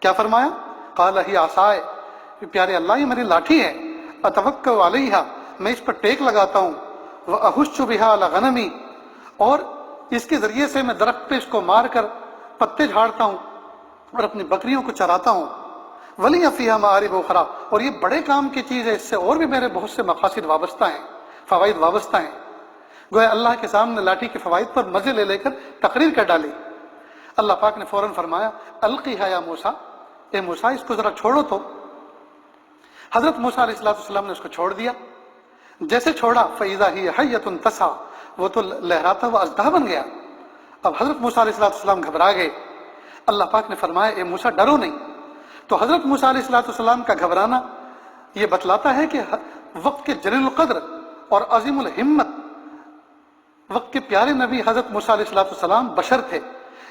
کیا فرمایا؟ قال ہی عصائے، پیارے اللہ یہ میری لاٹھی ہے، اتوکل علیہا، میں اس پر ٹیک لگاتا ہوں، واحش بہا علی غنمی، اور اس کے ذریعے سے میں درخت پہ اس کو مار کر پتے جھاڑتا ہوں اور اپنی بکریوں کو چراتا ہوں، ولی فیہا معارب اخری، اور یہ بڑے کام کی چیز ہے، اس سے اور بھی میرے بہت سے مقاصد وابستہ ہیں، فوائد وابستہ ہیں۔ گویا اللہ کے سامنے لاٹھی کے فوائد پر مزے لے کر تقریر کر ڈالی۔ اللہ پاک نے فوراً فرمایا، القیہا یا موسیٰ، اے موسیٰ اس کو ذرا چھوڑو تو۔ حضرت موسیٰ علیہ السلام نے اس کو چھوڑ دیا۔ جیسے چھوڑا، فَإِذَا هِيَ حَيَّةٌ تَسْعَىٰ، وہ تو لہراتا ہوا اژدہا بن گیا۔ اب حضرت موسیٰ علیہ السلام گھبرا گئے۔ اللہ پاک نے فرمایا، اے موسیٰ ڈرو نہیں۔ تو حضرت موسیٰ علیہ السلام کا گھبرانا یہ بتلاتا ہے کہ وقت کے جلیل القدر اور عظیم الہمت، وقت کے پیارے نبی حضرت موسیٰ علیہ السلام بشر تھے،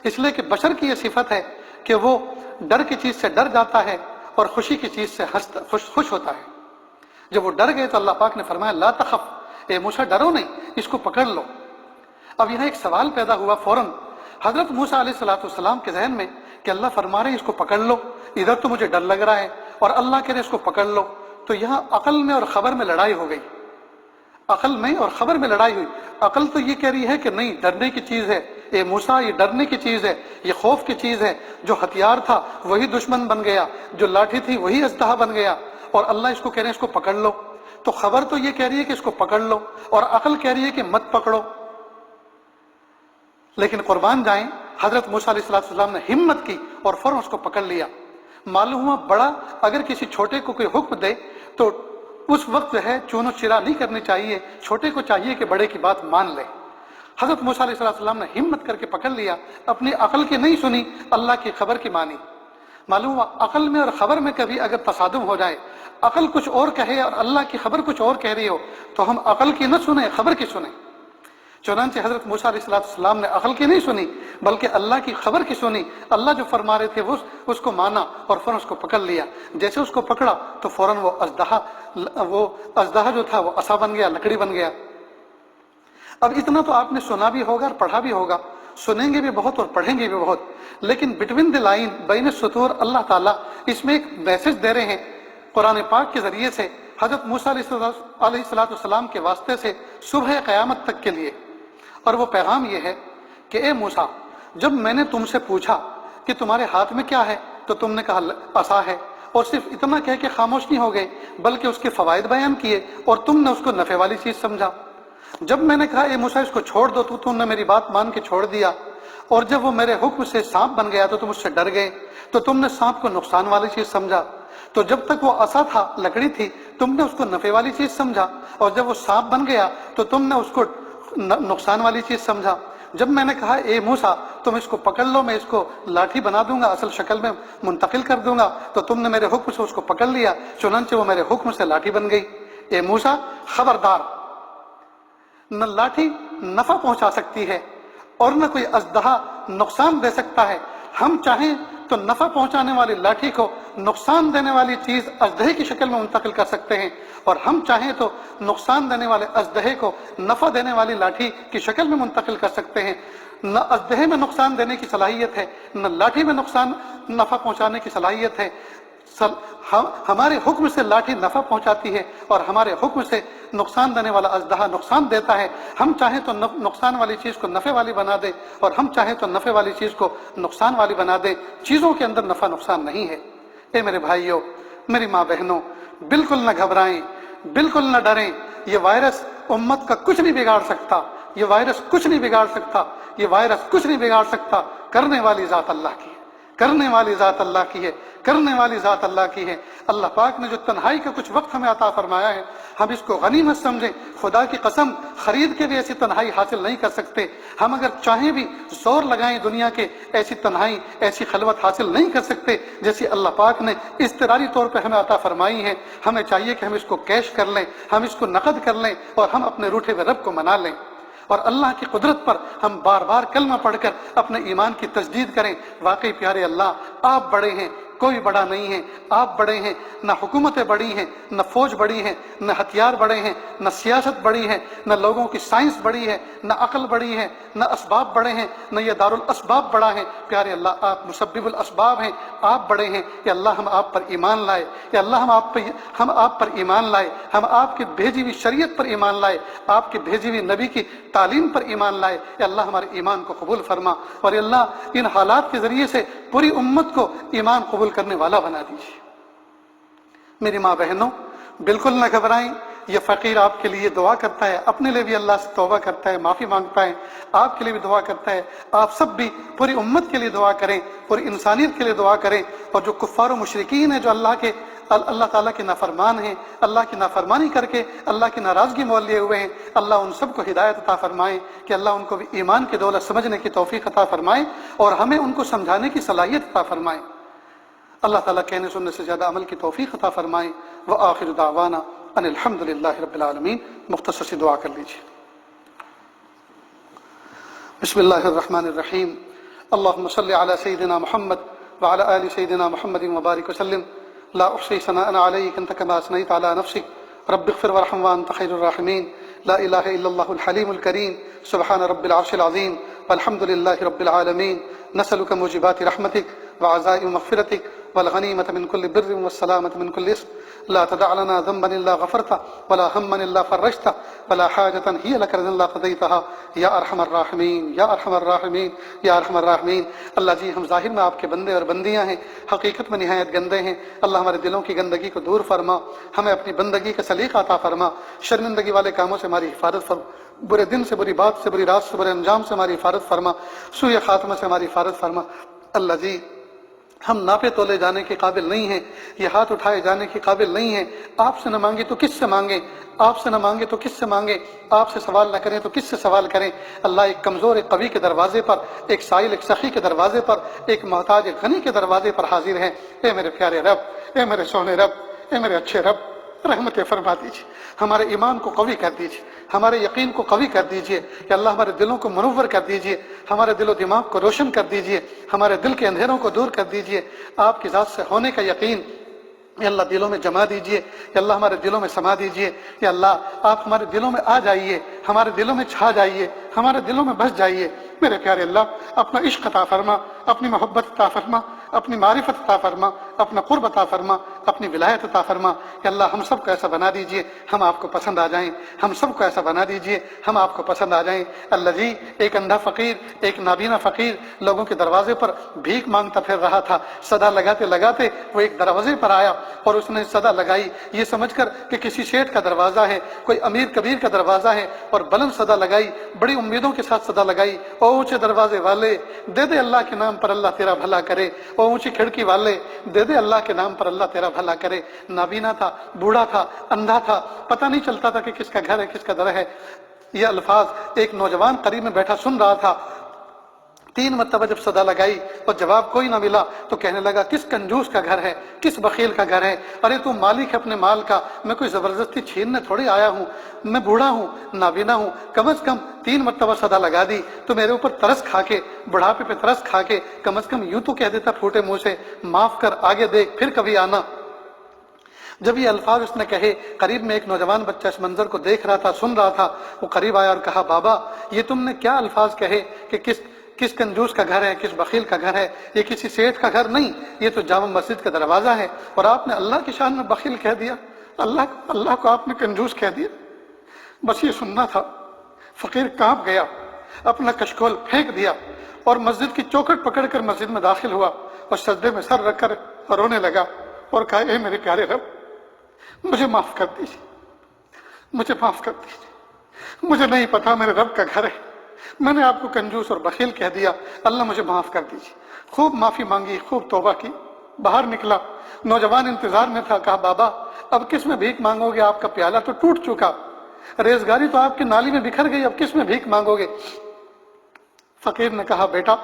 اس لیے کہ بشر کی یہ صفت ہے کہ وہ ڈر کی چیز سے ڈر جاتا ہے اور خوشی کی چیز سے خوش ہوتا ہے۔ جب وہ ڈر گئے تو اللہ پاک نے فرمایا لا تخف، اے موسیٰ ڈرو نہیں، اس کو پکڑ لو۔ اب یہاں ایک سوال پیدا ہوا فوراً حضرت موسیٰ علیہ السلام کے ذہن میں کہ اللہ فرما رہے ہیں اس کو پکڑ لو، ادھر تو مجھے ڈر لگ رہا ہے اور اللہ کہہ رہے اس کو پکڑ لو۔ تو یہاں عقل میں اور خبر میں لڑائی ہو گئی، عقل میں اور خبر میں لڑائی ہوئی۔ عقل تو یہ کہہ رہی ہے کہ نہیں، ڈرنے کی چیز ہے، اے موسیٰ یہ ڈرنے کی چیز ہے، یہ خوف کی چیز ہے، جو ہتھیار تھا وہی دشمن بن گیا، جو لاٹھی تھی وہی اژدہا بن گیا، اور اللہ اس کو کہہ رہے ہیں اس کو پکڑ لو۔ تو خبر تو یہ کہہ رہی ہے کہ اس کو پکڑ لو، اور عقل کہہ رہی ہے کہ مت پکڑو۔ لیکن قربان جائیں حضرت موسیٰ علیہ السلام نے ہمت کی اور فوراً اس کو پکڑ لیا۔ معلوم ہوا بڑا اگر کسی چھوٹے کو کوئی حکم دے تو اس وقت جو ہے چون و چرا نہیں کرنی چاہیے، چھوٹے کو چاہیے کہ بڑے کی بات مان لے۔ حضرت موسیٰ علیہ السلام نے ہمت کر کے پکڑ لیا، اپنی عقل کی نہیں سنی، اللہ کی خبر کی مانی۔ معلوم ہوا عقل میں اور خبر میں کبھی اگر تصادم ہو جائے، عقل کچھ اور کہے اور اللہ کی خبر کچھ اور کہہ رہی ہو، تو ہم عقل کی نہ سنیں، خبر کی سنیں۔ چنانچہ حضرت موسیٰ علیہ السلام نے عقل کی نہیں سنی بلکہ اللہ کی خبر کی سنی۔ اللہ جو فرما رہے تھے وہ اس کو مانا اور فوراً اس کو پکڑ لیا۔ جیسے اس کو پکڑا تو فوراً وہ اژدہا جو تھا وہ عصا بن گیا، لکڑی بن گیا۔ اب اتنا تو آپ نے سنا بھی ہوگا اور پڑھا بھی ہوگا، سنیں گے بھی بہت اور پڑھیں گے بھی بہت، لیکن بٹوین دی لائن، بین السطور، اللہ تعالیٰ اس میں ایک میسج دے رہے ہیں قرآن پاک کے ذریعے سے حضرت موسیٰ علیہ السلام کے واسطے سے صبح قیامت تک کے لیے۔ اور وہ پیغام یہ ہے کہ اے موسیٰ، جب میں نے تم سے پوچھا کہ تمہارے ہاتھ میں کیا ہے تو تم نے کہا عصا ہے، اور صرف اتنا کہہ کے خاموش نہیں ہو گئے بلکہ اس کے فوائد بیان کیے اور تم نے اس کو نفع والی چیز سمجھا۔ جب میں نے کہا اے موسیٰ اس کو چھوڑ دو تو تم نے میری بات مان کے چھوڑ دیا، اور جب وہ میرے حکم سے سانپ بن گیا تو تم اس سے ڈر گئے، تو تم نے سانپ کو نقصان والی چیز سمجھا۔ تو جب تک وہ عصا تھا، لکڑی تھی، تم نے اس کو نفع والی چیز سمجھا، اور جب وہ سانپ بن گیا تو تم نے اس کو نقصان والی چیز سمجھا۔ جب میں نے کہا اے موسیٰ تم اس کو پکڑ لو، میں اس کو لاٹھی بنا دوں گا، اصل شکل میں منتقل کر دوں گا، تو تم نے میرے حکم سے اس کو پکڑ لیا، چنانچہ وہ میرے حکم سے لاٹھی بن گئی۔ اے موسیٰ خبردار، نہ لاٹھی نفع پہنچا سکتی ہے اور نہ کوئی اژدہا نقصان دے سکتا ہے۔ ہم چاہیں تو نفع پہنچانے والی لاٹھی کو نقصان دینے والی چیز اژدہے کی شکل میں منتقل کر سکتے ہیں، اور ہم چاہیں تو نقصان دینے والے اژدہے کو نفع دینے والی لاٹھی کی شکل میں منتقل کر سکتے ہیں۔ نہ اژدہے میں نقصان دینے کی صلاحیت ہے، نہ لاٹھی میں نفع پہنچانے کی صلاحیت ہے۔ ہمارے حکم سے لاٹھی نفع پہنچاتی ہے اور ہمارے حکم سے نقصان دینے والا اژدہا نقصان دیتا ہے۔ ہم چاہیں تو نقصان والی چیز کو نفع والی بنا دے، اور ہم چاہیں تو نفع والی چیز کو نقصان والی بنا دے۔ چیزوں کے اندر نفع نقصان نہیں ہے۔ اے میرے بھائیوں، میری ماں بہنوں، بالکل نہ گھبرائیں، بالکل نہ ڈریں۔ یہ وائرس امت کا کچھ نہیں بگاڑ سکتا، یہ وائرس کچھ نہیں بگاڑ سکتا، یہ وائرس کچھ نہیں بگاڑ سکتا۔ کرنے والی ذات اللہ کی ہے، کرنے والی ذات اللہ کی ہے، کرنے والی ذات اللہ کی ہے۔ اللہ پاک نے جو تنہائی کا کچھ وقت ہمیں عطا فرمایا ہے، ہم اس کو غنیمت سمجھیں۔ خدا کی قسم، خرید کے بھی ایسی تنہائی حاصل نہیں کر سکتے۔ ہم اگر چاہیں بھی زور لگائیں دنیا کے، ایسی تنہائی، ایسی خلوت حاصل نہیں کر سکتے جیسی اللہ پاک نے اضطراری طور پہ ہمیں عطا فرمائی ہے۔ ہمیں چاہیے کہ ہم اس کو کیش کر لیں، ہم اس کو نقد کر لیں، اور ہم اپنے روٹھے ہوئے رب کو منا لیں، اور اللہ کی قدرت پر ہم بار بار کلمہ پڑھ کر اپنے ایمان کی تجدید کریں۔ واقعی پیارے اللہ، آپ بڑے ہیں، کوئی بڑا نہیں ہے۔ آپ بڑے ہیں، نہ حکومتیں بڑی ہیں، نہ فوج بڑی ہے، نہ ہتھیار بڑے ہیں، نہ سیاست بڑی ہے، نہ لوگوں کی سائنس بڑی ہے، نہ عقل بڑی ہے، نہ اسباب بڑے ہیں، نہ یہ دارالاسباب بڑا ہے۔ پیارے اللہ، آپ مسبب الاسباب ہیں، آپ بڑے ہیں۔ یا اللہ، ہم آپ پر ایمان لائے، یا اللہ ہم آپ پر ایمان لائے، ہم آپ کی بھیجی ہوئی شریعت پر ایمان لائے، آپ کی بھیجی ہوئی نبی کی تعلیم پر ایمان لائے۔ یا اللہ، ہمارے ایمان کو قبول فرما، اور یا اللہ ان حالات کے ذریعے سے پوری امت کو ایمان قبول کرنے والا بنا دیجیے۔ میری ماں بہنوں، بالکل نہ گھبرائیں۔ یہ فقیر آپ کے لیے دعا کرتا ہے، اپنے لیے بھی اللہ سے توبہ کرتا ہے، معافی مانگتا ہے، آپ کے لیے بھی دعا کرتا ہے۔ آپ سب بھی پوری امت کے لیے دعا کریں، پوری انسانیت کے لیے دعا کریں، اور جو کفار و مشرکین ہیں، جو اللہ تعالیٰ کے نافرمان ہیں، اللہ کی نافرمانی کر کے اللہ کی ناراضگی مول لیے ہوئے ہیں، اللہ ان سب کو ہدایت عطا فرمائے کہ اللہ ان کو بھی ایمان کی دولت سمجھنے کی توفیق عطا فرمائے، اور ہمیں ان کو سمجھانے کی صلاحیت عطا فرمائے۔ اللہ تعالیٰ کہنے سننے سے زیادہ عمل کی توفیق عطا فرمائے۔ وآخر دعوانا ان الحمد للہ رب العالمین۔ مختصر سی دعا کر لیجیے۔ بسم اللہ الرحمن الرحیم۔ اللہم صلی علی سیدنا محمد وعلی آل سیدنا محمد وبارک وسلم۔ لا احصی ثناء علیک انت کما اثنیت علی نفسک رب اغفر وارحم وانت خیر الراحمین، لا الہ الا اللہ الحلیم الکریم، سبحان رب العرش العظیم، والحمد للہ رب العالمین، نسألک موجبات رحمتک وعزائم مغفرتک والغنیمة من كل بر والسلامة من كل اسم، لا تدع لنا ذنبا الا غفرته ولا هما الا فرجته ولا حاجة هي لك رضا الا قضيتها یا ارحم الراحمین یا ارحم الراحمین یا ارحم الراحمین۔ اللہ جی ہم ظاہر میں آپ کے بندے اور بندیاں ہیں، حقیقت میں نہایت گندے ہیں، اللہ ہمارے دلوں کی گندگی کو دور فرما، ہمیں اپنی بندگی کا سلیقہ عطا فرما، شرمندگی والے کاموں سے ہماری حفاظت فرما، برے دن سے، بری بات سے، بری رات سے، برے انجام سے ہماری حفاظت فرما، سوء خاتمہ سے ہماری حفاظت فرما۔ اللہ جی ہم ناپے تولے جانے کے قابل نہیں ہیں، یہ ہاتھ اٹھائے جانے کے قابل نہیں ہیں، آپ سے نہ مانگے تو کس سے مانگیں، آپ سے نہ مانگے تو کس سے مانگیں، آپ سے سوال نہ کریں تو کس سے سوال کریں۔ اللہ ایک کمزور ایک قوی کے دروازے پر، ایک سائل ایک سخی کے دروازے پر، ایک محتاج ایک غنی کے دروازے پر حاضر ہیں۔ اے میرے پیارے رب، اے میرے سونے رب، اے میرے اچھے رب، رحمت فرما دیجیے، ہمارے ایمان کو قوی کر دیجیے، ہمارے یقین کو قوی کر دیجیے، کہ اللہ ہمارے دلوں کو منور کر دیجیے، ہمارے دل و دماغ کو روشن کر دیجیے، ہمارے دل کے اندھیروں کو دور کر دیجیے، آپ کی ذات سے ہونے کا یقین یا اللہ دلوں میں جما دیجیے، یا اللہ ہمارے دلوں میں سما دیجیے، یا اللہ آپ ہمارے دلوں میں آ جائیے، ہمارے دلوں میں چھا جائیے، ہمارے دلوں میں بس جائیے۔ میرے پیارے اللہ اپنا عشق عطا فرما، اپنی محبت عطا فرما، اپنی معرفت عطا فرما، اپنا قرب عطا فرما، اپنی ولایت عطا فرما۔ یا اللہ ہم سب کو ایسا بنا دیجیے ہم آپ کو پسند آ جائیں، ہم سب کو ایسا بنا دیجیے ہم آپ کو پسند آ جائیں۔ اللہ جی ایک اندھا فقیر، ایک نابینا فقیر لوگوں کے دروازے پر بھیک مانگتا پھر رہا تھا، صدا لگاتے لگاتے وہ ایک دروازے پر آیا اور اس نے صدا لگائی یہ سمجھ کر کہ کسی شیخ کا دروازہ ہے، کوئی امیر کبیر کا دروازہ ہے، اور بلند صدا لگائی، بڑی امیدوں کے ساتھ صدا لگائی، او اونچے دروازے والے دے دے اللہ کے نام پر اللہ تیرا بھلا کرے، او اونچی کھڑکی والے دے دے اللہ کے نام پر اللہ تیرا بھلا کرے۔ نابینا تھا، بوڑھا تھا، اندھا تھا، پتہ نہیں چلتا تھا کہ کس کا گھر ہے کس کا در ہے۔ یہ الفاظ ایک نوجوان قریب میں بیٹھا سن رہا تھا۔ 3 مرتبہ جب صدا لگائی اور جواب کوئی نہ ملا تو کہنے لگا کس کنجوس کا گھر ہے، کس بخیل کا گھر ہے، ارے تو مالک ہے اپنے مال کا، میں کوئی زبردستی چھیننے تھوڑی آیا ہوں، میں بوڑھا ہوں، نابینا ہوں، کم از کم 3 مرتبہ صدا لگا دی تو میرے اوپر ترس کھا کے، بڑھاپے پہ ترس کھا کے کم از کم یوں تو کہہ دیتا پھوٹے منہ سے معاف کر، آگے دیکھ، پھر کبھی آنا۔ جب یہ الفاظ اس نے کہے، قریب میں ایک نوجوان بچہ اس منظر کو دیکھ رہا تھا، سن رہا تھا، وہ قریب آیا اور کہا بابا یہ تم نے کیا الفاظ کہے کہ کس کنجوس کا گھر ہے، کس بخیل کا گھر ہے، یہ کسی سیٹھ کا گھر نہیں، یہ تو جامع مسجد کا دروازہ ہے، اور آپ نے اللہ کی شان میں بخیل کہہ دیا، اللہ کو آپ نے کنجوس کہہ دیا۔ بس یہ سننا تھا۔ فقیر کانپ گیا، اپنا کشکول پھینک دیا اور مسجد کی چوکھٹ پکڑ کر مسجد میں داخل ہوا اور سجدے میں سر رکھ کر رونے لگا اور کہا اے میرے پیارے رب مجھے معاف کر دیجیے، مجھے معاف کر دیجیے، مجھے نہیں پتا میرے رب کا گھر ہے، میں نے آپ کو کنجوس اور بخیل کہہ دیا، اللہ مجھے معاف کر دیجیے۔ خوب معافی مانگی، خوب توبہ کی، باہر نکلا، نوجوان انتظار میں تھا، کہا بابا اب کس میں بھیک مانگو گے، آپ کا پیالہ تو ٹوٹ چکا، ریزگاری تو آپ کی نالی میں بکھر گئی، اب کس میں بھیک مانگو گے؟ فقیر نے کہا بیٹا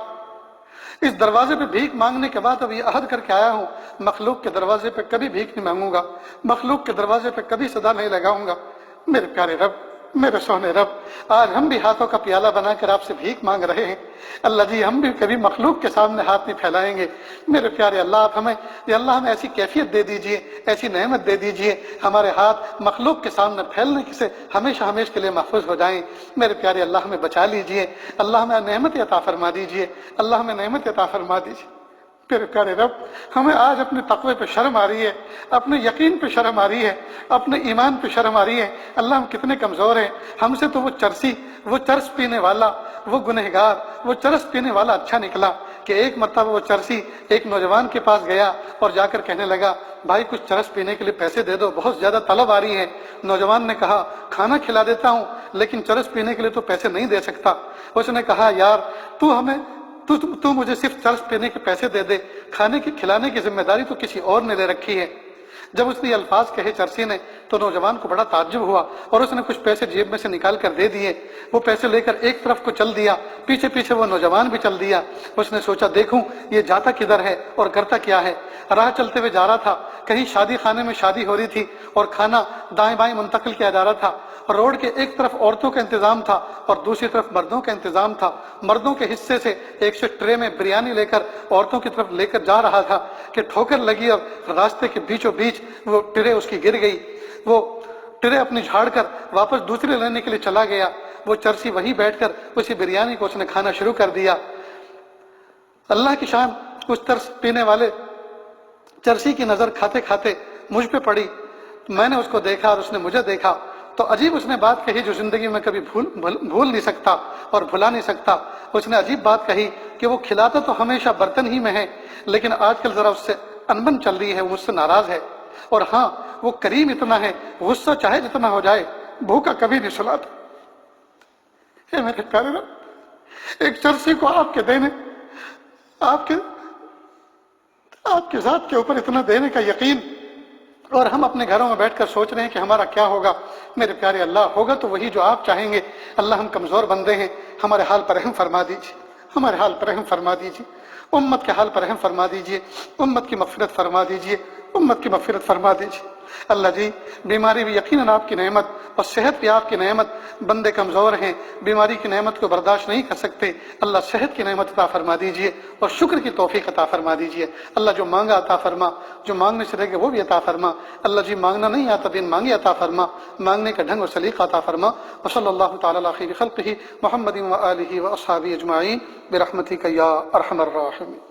اس دروازے پہ بھیک مانگنے کے بعد اب یہ عہد کر کے آیا ہوں، مخلوق کے دروازے پہ کبھی بھیک نہیں مانگوں گا، مخلوق کے دروازے پہ کبھی صدا نہیں لگاؤں گا۔ میرے پیارے رب، میرے سونے رب، آج ہم بھی ہاتھوں کا پیالہ بنا کر آپ سے بھیک مانگ رہے ہیں، اللہ جی ہم بھی کبھی مخلوق کے سامنے ہاتھ نہیں پھیلائیں گے۔ میرے پیارے اللہ آپ ہمیں ایسی کیفیت دے دیجئے، ایسی نعمت دے دیجئے، ہمارے ہاتھ مخلوق کے سامنے پھیلنے سے ہمیشہ ہمیشہ کے لیے محفوظ ہو جائیں۔ میرے پیارے اللہ ہمیں بچا لیجئے، اللہ ہمیں نعمت عطا فرما دیجئے، اللہ ہمیں نعمت عطا فرما دیجئے۔ میرے پیارے رب ہمیں آج اپنے تقوی پہ شرم آ رہی ہے، اپنے یقین پہ شرم آ رہی ہے، اپنے ایمان پہ شرم آ رہی ہے۔ اللہ ہم کتنے کمزور ہیں، ہم سے تو وہ چرسی، وہ چرس پینے والا، وہ گنہگار، وہ چرس پینے والا اچھا نکلا کہ ایک مرتبہ وہ چرسی ایک نوجوان کے پاس گیا اور جا کر کہنے لگا بھائی کچھ چرس پینے کے لیے پیسے دے دو، بہت زیادہ طلب آ رہی ہے۔ نوجوان نے کہا کھانا کھلا دیتا ہوں لیکن چرس پینے کے لیے تو پیسے نہیں دے سکتا۔ اس نے کہا یار تو مجھے صرف چرس پینے کے پیسے دے دے، کھانے کی کھلانے کی ذمہ داری تو کسی اور نے لے رکھی ہے۔ جب اس نے یہ الفاظ کہے چرسی نے تو نوجوان کو بڑا تعجب ہوا اور اس نے کچھ پیسے جیب میں سے نکال کر دے دیے۔ وہ پیسے لے کر ایک طرف کو چل دیا، پیچھے پیچھے وہ نوجوان بھی چل دیا۔ اس نے سوچا دیکھوں یہ جاتا کدھر ہے اور کرتا کیا ہے۔ راہ چلتے ہوئے جا رہا تھا، کہیں شادی خانے میں شادی ہو رہی تھی اور کھانا دائیں بائیں منتقل کیا جا رہا تھا۔ روڈ کے ایک طرف عورتوں کا انتظام تھا اور دوسری طرف مردوں کا انتظام تھا۔ مردوں کے حصے سے ایک شخص ٹرے میں بریانی لے کر عورتوں کی طرف لے کر جا رہا تھا کہ ٹھوکر لگی اور راستے کے بیچوں بیچ وہ ٹرے اس کی گر گئی۔ وہ ٹرے اپنی جھاڑ کر واپس دوسرے لینے کے لیے چلا گیا۔ وہ چرسی وہیں بیٹھ کر اسی بریانی کو اس نے کھانا شروع کر دیا۔ اللہ کی شان، اس چرس پینے والے چرسی کی نظر کھاتے کھاتے مجھ پہ پڑی، میں نے اس کو دیکھا اور اس نے مجھے دیکھا، تو عجیب اس نے بات کہی جو زندگی میں کبھی بھول نہیں سکتا اور بھلا نہیں سکتا۔ اس نے عجیب بات کہی کہ وہ کھلاتا تو ہمیشہ برتن ہی میں ہے، لیکن آج کل ذرا اس سے انبن چل رہی ہے، وہ مجھ سے ناراض ہے، اور ہاں وہ کریم اتنا ہے، غصہ چاہے جتنا ہو جائے بھوکا کبھی نہیں سلاتا۔ اے میرے پیارے رب، ایک چرسی کو آپ کے دینے، آپ کے ذات کے اوپر اتنا دینے کا یقین، اور ہم اپنے گھروں میں بیٹھ کر سوچ رہے ہیں کہ ہمارا کیا ہوگا۔ میرے پیارے اللہ، ہوگا تو وہی جو آپ چاہیں گے۔ اللہ، ہم کمزور بندے ہیں، ہمارے حال پر رحم فرما دیجیے، ہمارے حال پر رحم فرما دیجیے، امت کے حال پر رحم فرما دیجیے، امت کی مغفرت فرما دیجیے، امت کی مغفرت فرما دیجیے۔ اللہ جی، بیماری بھی یقیناً آپ کی نعمت اور صحت بھی آپ کی نعمت، بندے کمزور ہیں، بیماری کی نعمت کو برداشت نہیں کر سکتے، اللہ صحت کی نعمت عطا فرما دیجیے اور شکر کی توفیق عطا فرما دیجیے۔ اللہ جو مانگا عطا فرما، جو مانگنے سے رہ گئے وہ بھی عطا فرما۔ اللہ جی، مانگنا نہیں آتا بن مانگے عطا فرما، مانگنے کا ڈھنگ اور سلیقہ عطا فرما۔ وصلی اللہ تعالی علی خیر خلقہ محمد و آلہ و اصحابہ اجمعین برحمتک یا ارحم الراحمین۔